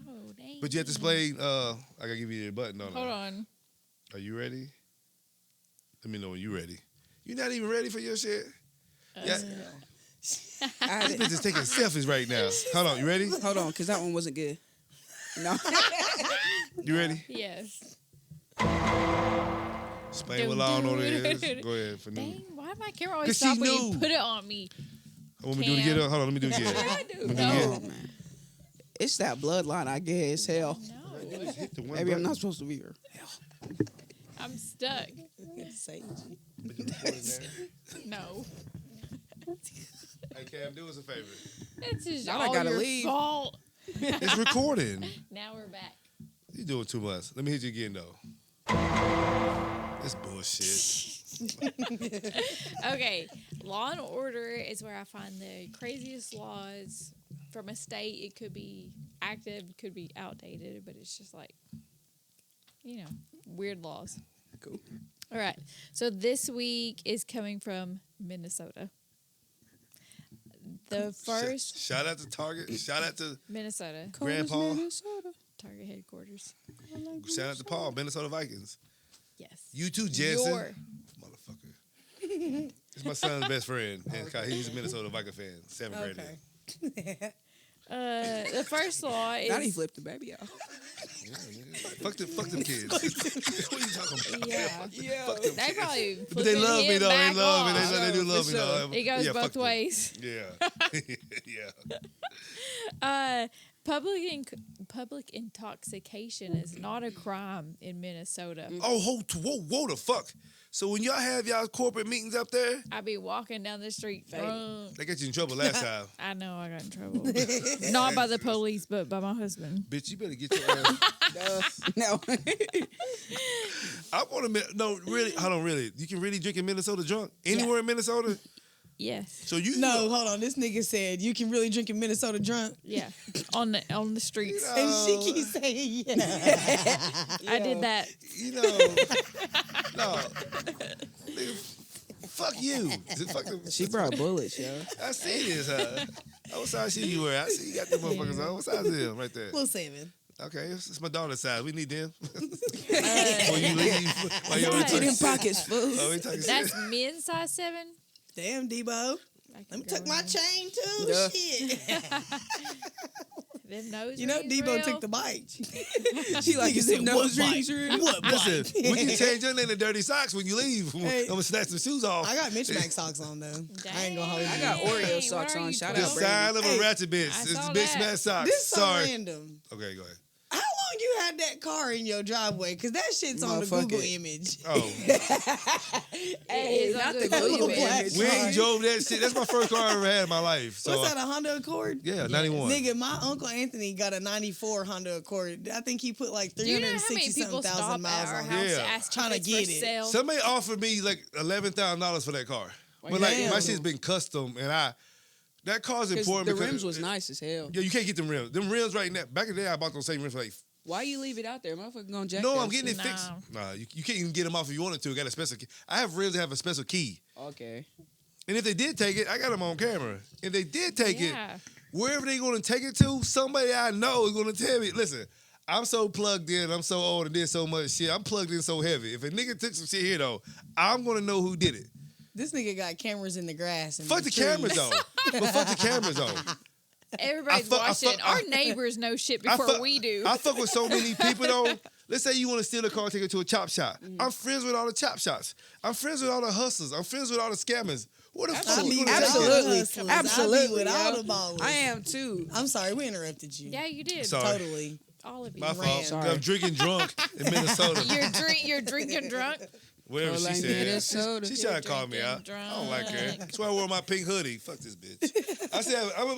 Oh, dang. But you have to display. I gotta give you the button. Don't Hold I? on. Are you ready? Let me know when you're ready. You're not even ready for your shit. Yeah, this bitch is taking selfies right now. Hold on, you ready? Hold on, because that one wasn't good. No. You ready? Yes. Explain what Law and Order is. Go ahead for new. Dang, why am I camera always 'Cause she stop when knew. you put it on me? Want me to do it again? Hold on, let me do it again. No, man. It's that bloodline, I guess. Hell. No, Hit the one Maybe I'm button. not supposed to be here. I'm stuck. Sage. No. Hey, Cam, do us a favor. It's just Now I all gotta your leave. fault. It's recording. Now we're back. You doing too much. Let me hit you again, though. This bullshit. Okay, Law and Order is where I find the craziest laws from a state. It could be active, could be outdated, but it's just like, weird laws. Cool. All right, so this week is coming from Minnesota. The first Shout out to Target. Shout out to Minnesota Grandpa. Target headquarters. Shout out to Paul, Minnesota Vikings. Yes. You too, Jensen. Your Motherfucker. It's my son's best friend. And he's a Minnesota Viking fan. 7th grader. Okay. the first law Now he is flipped the baby out. Yeah, fuck them kids. What are you talking about? yeah. They probably But they love me though. They love me. They do love me For though. It goes Yeah, both fuck them. ways. Yeah. Yeah. Public intoxication is not a crime in Minnesota. Oh, whoa the fuck. So when y'all have y'all corporate meetings up there, I be walking down the street drunk. they got you in trouble last time. I know I got in trouble. Not by the police, but by my husband. Bitch, you better get your ass. No. I want to. No, really. Hold on, really. You can really drink in Minnesota drunk anywhere in Minnesota. Yes. So you No, hold on. This nigga said you can really drink in Minnesota drunk. Yeah. On the streets. And she keeps saying yeah. I did that. You know, no. Nigga, fuck you. Fuck them. She brought bullets, yo. I see this, huh? What size shoe you wear? I see you got them motherfuckers on. What size is them right there? Little 7. Okay, it's my daughter's size. We need them. Before you leave. While you're Yes. Get in pockets, fool. Oh, we talking That's shit. men's size 7. Damn, Debo. Let me tuck my chain too. Duh. Shit. Them nose You know, rings Debo real. took the bite. She like, is it said, nose "What rings bite? real?" What Listen, bite? we can change your name to Dirty Socks when you leave. Hey. I'm gonna snatch some shoes off. I got Mitch-Mac socks on though. I ain't gonna hold you. I got Oreo Dang, socks what are on. you Shout The out, doing? Brandon. sign of a Hey, ratchet bitch. I It's saw Big that. Smash Socks. This so Sorry. random. Okay, go ahead. How long long you had that car in your driveway? Because that shit's on the Google image. Oh. Hey, not the Google image. We ain't drove that shit. That's my first car I ever had in my life. So, What's that, a Honda Accord? Yeah, 91. Nigga, my Uncle Anthony got a 94 Honda Accord. I think he put like 360,000 miles on it. Yeah. Trying to get it. Sale. Somebody offered me like $11,000 for that car. But like my shit's been custom and that car's important the because rims was nice as hell. Yeah, you can't get them rims. Them rims right now. Back in the day, I bought those same rims for like. Why you leave it out there? Motherfucker gonna jack No, that I'm getting it shit. fixed. Nah, you can't even get them off if you wanted to. I got a special key. I have rims that have a special key. Okay. And if they did take it, I got them on camera. If they did take it, wherever they going to take it to, somebody I know is going to tell me, listen, I'm so plugged in, I'm so old and did so much shit. I'm plugged in so heavy. If a nigga took some shit here, though, I'm going to know who did it. This nigga got cameras in the grass. And fuck the cameras, though. But fuck the cameras, though. Everybody's watching. Our neighbors know shit before we do. I fuck with so many people, though. Let's say you want to steal a car and take it to a chop shop. I'm friends with all the chop shops. I'm friends with all the hustlers. I'm friends with all the scammers. What the fuck you gonna Absolutely. Absolutely. With all the ballers. I am too. I'm sorry, we interrupted you. Yeah, you did. Sorry. Totally. All of you. My fault. I'm drinking drunk in Minnesota. You're drinking drunk? Whatever she said. Minnesota. She trying to call me out. I don't like her. That's why I wore my pink hoodie. Fuck this bitch. I said, I'm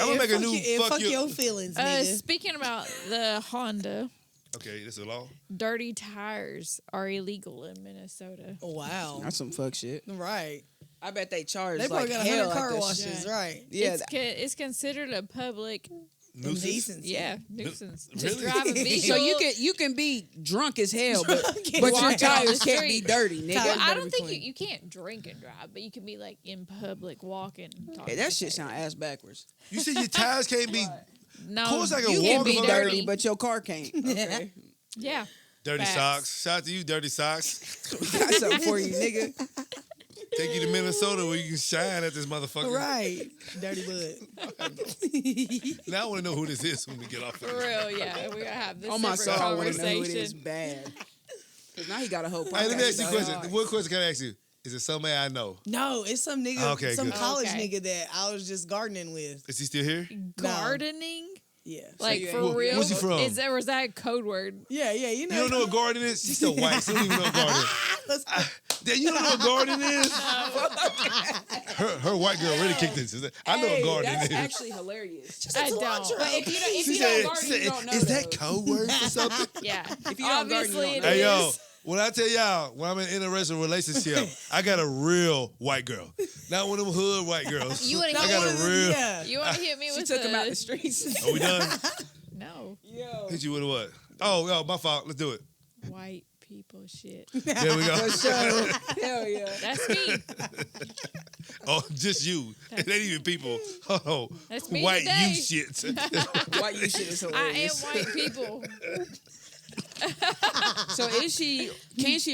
gonna make a new fuck your feelings, nigga. Speaking about the Honda. Okay, this is a law. Dirty tires are illegal in Minnesota. Oh, wow. That's some fuck shit. Right. I bet they charge They probably like got hell 100 car at this washes, shit. right? Yeah. It's considered a public nuisance. Yeah, nuisance. Really? Just drive a vehicle. So you can be drunk as hell, but your tires can't be dirty, nigga. Well, I don't think you can't drink and drive, but you can be like in public walking. Hey, that shit sound ass backwards. You said your tires can't be. No, of course I can you walk can be them dirty, but your car can't. Okay. Yeah. Dirty Facts. socks. Shout out to you, dirty socks. We got something for you, nigga. Take you to Minnesota where you can shine at this motherfucker. Right. Dirty bud. Now I want to know who this is when we get off. For real, yeah. We're going to have this On my soul, I want to know who it is conversation. bad. Because now he got a whole podcast. Hey, let me ask you a about question. it. What question can I ask you? Is it somebody I know? No, it's some nigga, Okay, some good. college Okay. nigga that I was just gardening with. Is he still here? Gardening? Yeah. Like, you for ain't- real? Where's he from? Or is that a code word? Yeah, you You know. don't know what gardening is? She's so white. She don't even know what gardening is. Damn, you don't know what gardening is? Her white girl really kicked this. I know what Hey, gardening that's is. actually hilarious. I don't. But if you She don't said, garden, you don't know is that those. code word for something? Yeah. If you don't garden, you Obviously, don't it know. Hey, is. yo, when I tell y'all, when I'm in an interracial relationship, I got a real white girl. Not one of them hood white girls. You wanna I hear got a real. Yeah. You want to hit me She with took him out the streets. Are we done? No. Yo. Hit you with what? Oh, my fault. Let's do it. White people shit. There we go. For sure. Hell yeah. That's me. Oh, just you. It ain't even people. Oh, That's me white today. you shit. White you shit is I am hilarious. white people. So can she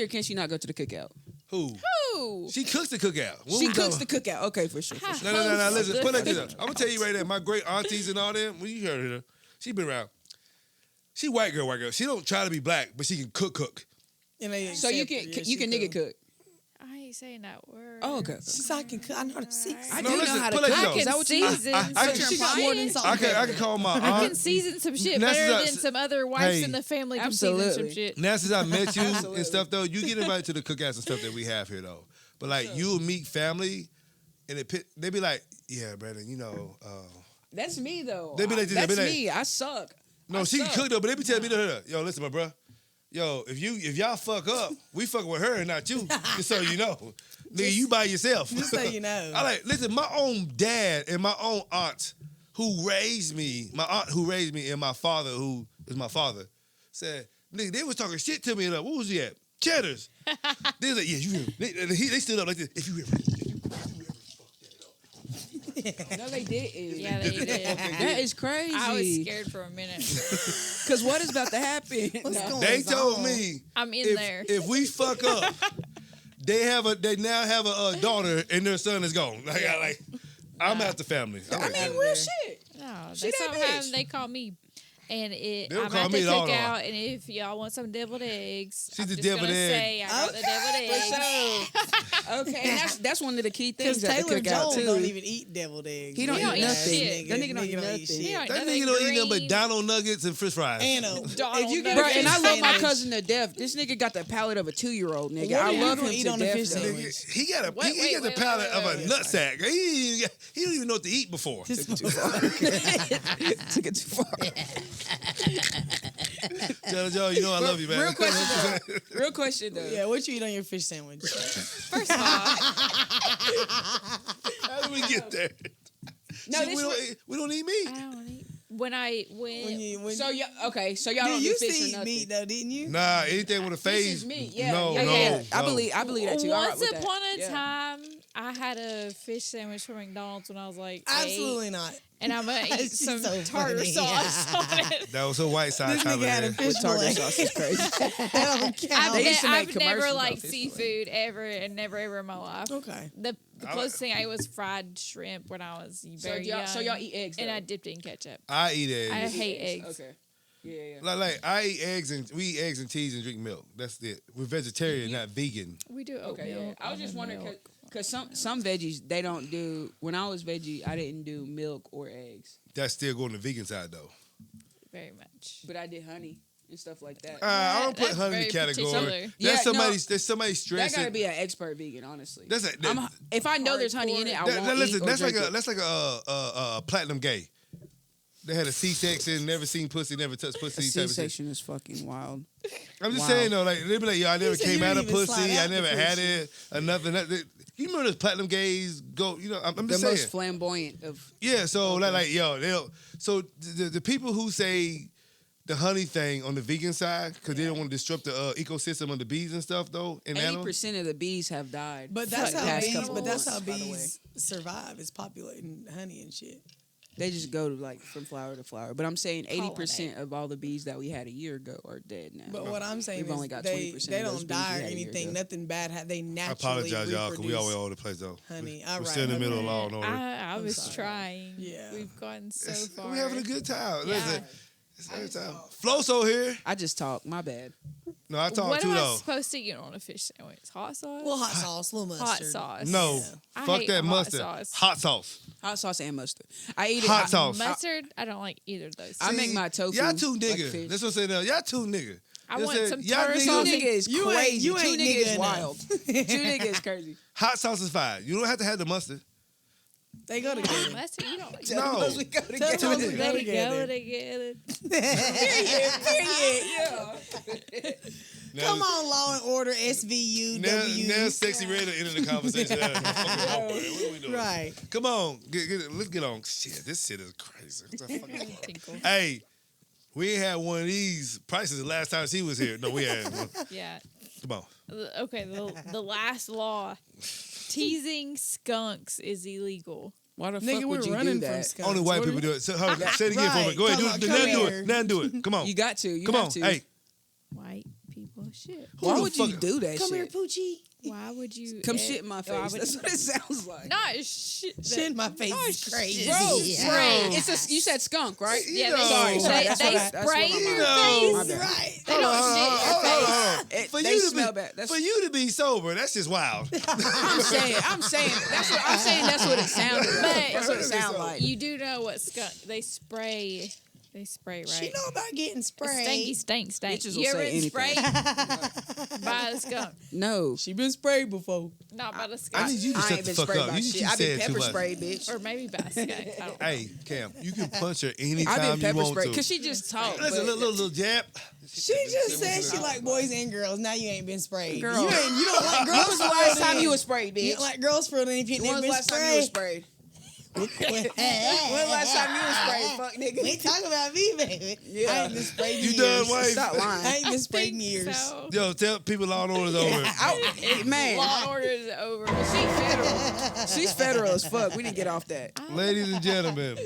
or can she not go to the cookout? Who? Ooh. She cooks the cookout. When She we cooks go- the cookout. Okay, for sure. For sure. No. Listen, The put it like this. cookout. I'm gonna tell you right there. My great aunties and all them. Well, you heard her. She been around. She white girl. She don't try to be black, but she can cook. And they So you accept can her. Yeah, you can she nigga cool. cook. I ain't saying that word. Oh, okay. She's like, I know how to see. I No, do listen, know how to put it cook. like I this, Is that can what you season I some can- She got more than shit. salt. I can call my I can aunt. season some shit That's better not- than some other wives Hey. in the family can season some Absolutely. shit. Now since I met you Absolutely. and stuff though, you get invited to the cookouts and stuff that we have here though. But like you'll meet family, and they be like, yeah, Brandon, you know. That's me though. They be like this, they That's be like- me. I suck. No, I she can suck. cook though, but they be telling me, yo, listen, my bro. Yo, if y'all fuck up, we fuck with her and not you. Just so you know. Nigga, you by yourself. Just so you know. I like, listen, my own dad and my own aunt who raised me, and my father who is my father, said, nigga, they was talking shit to me. Like, what was he at? Cheddar's. They was like, yeah, they stood up like this. If you ever fuck that up. No, they did. Yeah, they did. That is crazy. I was scared for a minute. Because what is about to happen? They told me I'm in there. if we fuck up, they now have a daughter and their son is gone. I'm out the family. I'm I like, mean, real shit. No, She they that sometimes bitch. they call me And They'll I'm call at me the the Lord. cookout, and if y'all want some deviled eggs, She's I'm the just deviled gonna egg. say I got the deviled eggs. Okay, and that's one of the key things Because at the Taylor cookout Jones too. don't even eat deviled eggs. He don't He don't eat eat nothing. shit. That nigga don't eat nothing. shit. He don't- That nothing nigga don't eat nothing but green. Donald nuggets and French fries. Anna, Donald if you get Nuggets. a Bro, and I fish love my sandwich- cousin to death. This nigga got the palate of a 2-year-old nigga. What I are you love gonna him eat to on a death. fish though. sandwich? He got a Wait, he got the wait, palate wait, of a wait. nutsack. He don't even know what to eat before. Just- Took it too far. Joe, you know I love you, man. Real question though. Real question though. Yeah, what you eat on your fish sandwich? First of all, How do we get there? No, See, this we don't eat meat. I don't eat. When So y'all okay? So y'all you don't do used to fish or eat nothing. meat though, didn't you? Nah, anything with a Fish face. is meat. Yeah, no, yeah, no, yeah. no. I believe that too. I rock Once with that. upon a Yeah. time, I had a fish sandwich from McDonald's when I was like 8, Absolutely not. and I'm gonna eat She's some so tartar funny. sauce on it. That was her white side This comment. nigga had a there. fish Tartar fillet. sauce is crazy. That don't count. They used to make I've never commercials liked about fish seafood ever, and never ever in my life. Okay. The closest thing I ate was fried shrimp when I was very young. So y'all eat eggs, and though? I dipped it in ketchup. I eat eggs. I hate eggs. Okay. Yeah. Like I eat eggs and we eat eggs and cheese and drink milk. That's it. We're vegetarian, not vegan. We do oat Okay. milk. Yeah. I was just almond wondering milk. because some veggies they don't do. When I was veggie, I didn't do milk or eggs, That's still going to the vegan side though. Very much. but I did honey and stuff like that. I don't put That's honey in the very category. particular. Yeah, There's somebody That stressing. gotta be an expert vegan, honestly. That's a, If I know there's honey in it, I won't listen, eat or that's like drink a it. that's like a platinum gay. They had a C-section, never seen pussy, never touched pussy. A type of shit. C-section is fucking wild. I'm just Wow. saying though, like they be like, yo, I never said came you out didn't of even slide pussy, I out never the had pussy. it, or nothing. You remember those platinum gays go? You know, I'm The just most saying. flamboyant of. Yeah, so like yo, so the people who say the honey thing on the vegan side because they don't want to disrupt the ecosystem of the bees and stuff though. In animals. 80% of the bees have died. But that's for the how past bees. couple But that's months, how by the way. bees survive. Is populating honey and shit. They just go to like from flower to flower. But I'm saying 80% Pollinate. of all the bees that we had a year ago are dead now. But what I'm saying We've only is got they 20% they of those don't bees die we or had a year anything. ago. Nothing bad. They I naturally apologize, y'all, because we reproduce always all over the place though. honey. We're All right, still in the middle of okay. law and order. I was sorry. trying. Yeah. We've gotten so far. We're having a good time. Yeah. Listen, it's a good time. FloSo here. I just talk. My bad. No, I talk What too am I though. supposed to get on a fish sandwich? Hot sauce? Well, hot sauce, little mustard. hot sauce. No, I fuck hate that hot mustard. sauce. Hot sauce. Hot sauce and mustard. I eat it. Hot sauce. Mustard, I don't like either of those. I make my tofu. Y'all too like nigga. fish. That's what I'm saying now. Y'all too nigga. I You want said, some y'all tartar niggas- Two sauce. nigga is You ain't- crazy. you Two ain't nigga nigga is enough. wild. Two nigga is crazy. Hot sauce is fine. You don't have to have the mustard. They go together. Mustard, you don't like No. Those we go Tell together. them we They go go together. together. Yeah. Now, Come on, Law and Order, SVU, Now W. Sexy Red will enter the conversation. What are we doing? Right. Come on. Let's get on. Shit, this shit is crazy. What the fuck is wrong? Tinkle. Hey, we ain't had one of these prices the last time she was here. No, we had one. Yeah. Come on. Okay, the last law. Teasing skunks is illegal. Why the Nigga, fuck we're would you running do from that? skunks. Only white What people are do it. So, hold on, say it again for me. Right. Go ahead. Come on, Now come do here. it. Now do it. Come on. You got to. You Come have on. to. Hey. White people shit. Why the would you fuck- do that Come here, shit? Poochie. Why would you Come shit in my why face. would- That's what it sounds like. Not shit. Shit in my face Not is crazy. shit. Bro, Yeah. it's a. You said skunk, right? You Yeah, know. Sorry, they that's what I- spray that's what your I'm on. face. My bad. Right. They don't shit your face. Hold on. For They you to smell be, bad. That's- for you to be sober, that's just wild. I'm saying that's what it sounded like. But That's what it sounded like. You do know what skunk they spray. They spray, right? She know about getting sprayed. Stanky, stank. Bitches will You ever say been anything. sprayed by a skunk? No. She been sprayed before. Not by the skunk. I need you to I shut ain't the been fuck sprayed up. by You shit. keep I've been saying too pepper much. sprayed, bitch. Or maybe by a skunk. I don't know. Hey, Cam, you can punch her anytime I've been you pepper want sprayed to. because she just talked. Listen, but- little jab. She just said she like boys and girls. Now you ain't been sprayed. Girl. You don't like When girls. was the for last real time then. you was sprayed, bitch? You don't like girls for real then if you When never was the been last time you was sprayed. sprayed? When was the last time you was sprayed, fuck nigga? We talking about me, baby. Yeah. I ain't been sprayed in You years. done, wife? Stop I lying. ain't been sprayed in Think years. so. Yo, tell people Law and Order's over. Man, Law and Order is over. she federal. She's federal as fuck. We didn't get off that. Ladies and gentlemen,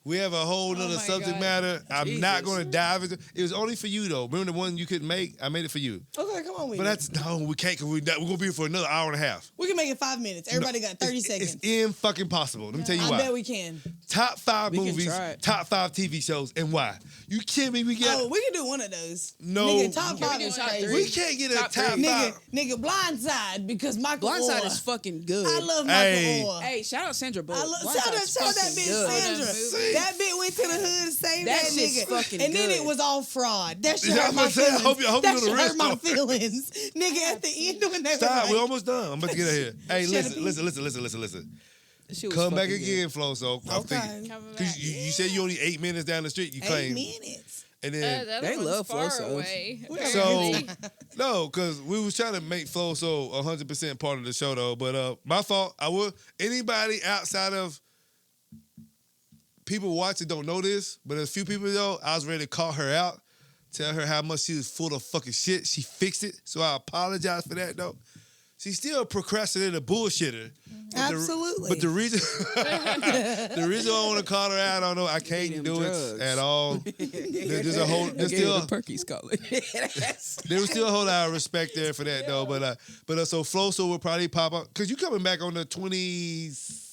we have a whole nother my subject God. matter. I'm not Jesus. going to dive into. It was only for you though. Remember the one you couldn't make? I made it for you. Okay, come on with But it. that's no, we can't. Cause we're gonna be here for another hour and a half. We can make it 5 minutes. Everybody got 30 It's seconds. in fucking possible. Let me tell you I why. bet we can. top 5 We can movies, try it. top 5 TV shows, and why. You kidding me? We get Oh, we can do one of those. No. Nigga, top Can we 5 do is top crazy. three? we can't get a Top top 5. three. Nigga, Blindside because Michael Blindside Orr. is fucking good. I love Michael Hey. Orr. Hey, shout out Sandra Bullock. Shout out that bitch Sandra. good. That bitch went to the hood and saved That that shit's nigga. fucking and then good. it was all fraud. That shit Yeah, hurt I'm my about to say, I feelings. hope you that know the shit real hurt my story. feelings. Nigga, at the end when they Stop. was We're like, almost done. I'm about to get out here. Hey, Shut listen. She was Come back fucking good. again, FloSo. I'm okay. thinking. Coming back. Because you said you only 8 minutes down the street. You 8 claim. minutes. And then, That They one's love far FloSo. away. so, no, because we was trying to make FloSo 100% part of the show, though. But my fault. Anybody outside of people watching don't know this, but a few people, though, I was ready to call her out, tell her how much she was full of fucking shit. She fixed it. So I apologize for that, though. She's still a procrastinator, bullshitter. Absolutely. But the reason I want to call her out, I don't know, I can't Them do drugs. it at all. There's still Perky's calling. there was still a whole lot of respect there for that though. But so FloSo will probably pop up because you coming back on the 29th.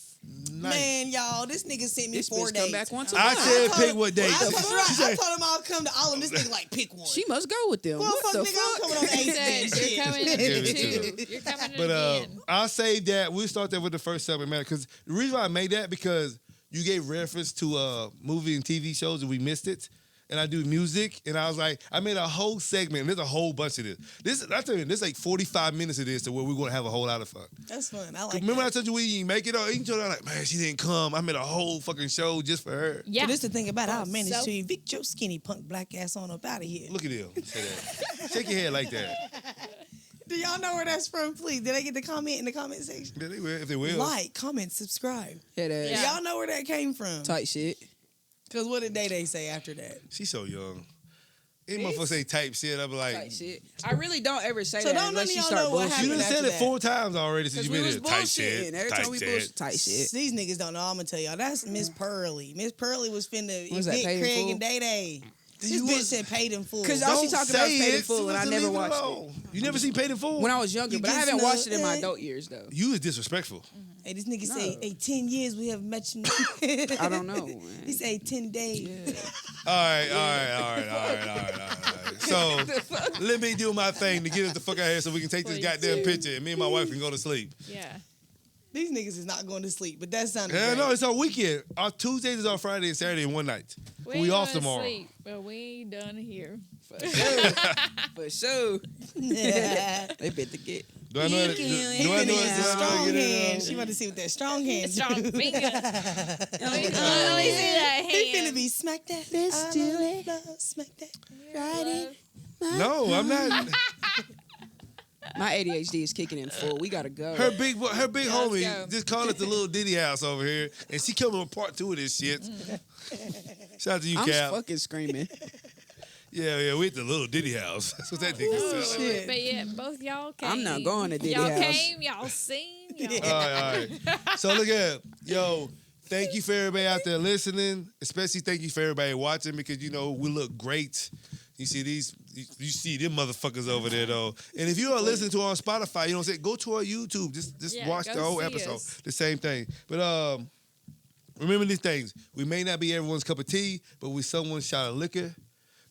Man, y'all, this nigga sent me This 4 bitch days. come back once a I month. said told pick him- what date. I told, She right, I said- told him I'll come to all of them. This nigga like, pick one. She must go with them. Well, What fuck, the nigga, I'm fuck? coming on He 8th. said, you're coming Give it to to. You're coming to But again. I'll save that. We'll start that with the first segment, man. Because the reason why I made that because you gave reference to movie and TV shows and we missed it. And I do music, and I was like, I made a whole segment. And there's a whole bunch of this. I tell you, there's like 45 minutes of this to where we're gonna have a whole lot of fun. That's fun. I like Remember that. I told you we didn't make it? Or you told her like, man, she didn't come. I made a whole fucking show just for her. Yeah. So this the thing about how I managed So- to evict your skinny punk black ass on up out of here. Look at him. Say that. Shake your head like that. Do y'all know where that's from, please? Did I get the comment in the comment section? Yeah, they will, if they will. Like, comment, subscribe. Head ass. Yeah. Y'all know where that came from? Tight shit. Because what did they say after that? She's so young. Any motherfucker say type shit, I'm like, Tight shit. I really don't ever say So that don't unless none you of y'all start know what you bullshitting. happened done after said it that. 4 times already since Because you we been was here. Type bullshitting. shit. Every Type time we shit. bullshit, tight shit. These niggas don't know. I'm going to tell y'all. That's Miss Pearly. Miss Pearly was finna Was that evict Paid in Craig Full? and Day Day. This You bitch was- said paid in full. 'Cause all she Don't talking about is say Paid in it. Full, and I Just never leave it watched it. alone. You never seen Paid in Full? When I was younger, You but I just haven't know- watched it in my adult years though. You is disrespectful. Hey, this nigga No. say, hey, 10 years we have met you. I don't know, man. He say 10 days. Yeah. All right. So let me do my thing to get us the fuck out of here so we can take this Please goddamn do. picture and me and my wife can go to sleep. Yeah. These niggas is not going to sleep, but that sounded Yeah, great. no, it's our weekend. Our Tuesdays is our Friday and Saturday in one night. We ain't off gonna tomorrow. Sleep, but we ain't done here. For sure. For sure. Yeah. They bet to get. Do I know how to He do I finna know use how to strong get hand. it? She about to see what that strong hand Strong do. finger. Let me see that hand. He finna be smack that. Let's do it. Smack that. Friday. No, I'm not. My ADHD is kicking in full. We gotta go. Her big homie go. just called it the little Diddy house over here, and she coming with part 2 of this shit. Shout out to you, I'm Cap. fucking screaming. Yeah, we at the little Diddy house. That's what that nigga said. Shit. But yeah, both y'all came. I'm not going to Diddy y'all house. came, y'all seen. Y'all All right. So look at yo. Thank you for everybody out there listening. Especially thank you for everybody watching because you know we look great. You see you see them motherfuckers over there though. And if you are listening to on Spotify, you know what I'm saying, go to our YouTube. Just Yeah, watch go the whole see episode. us. The same thing. But remember these things. We may not be everyone's cup of tea, but we someone's shot of liquor.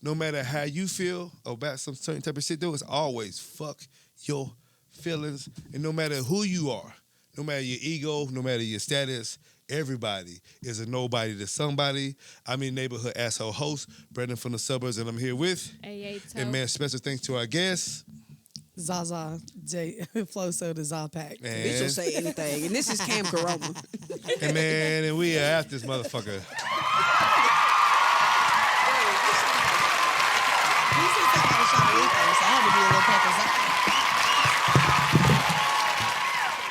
No matter how you feel about some certain type of shit, though, it's always fuck your feelings. And no matter who you are, no matter your ego, no matter your status, everybody is a nobody to somebody. I'm your neighborhood asshole host, Brendan from the Suburbs, and I'm here with. Ayates. And man, special thanks to our guests. Zaza, FloSo, the Zapac. Bitch will And, say anything. And this is Cam Koroma. and man, and we are after this motherfucker. He said something about a shot of liquor, so I had to be a little pepper.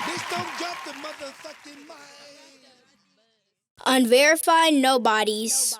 Bitch, don't drop the motherfucking mic. Unverified Nobodies.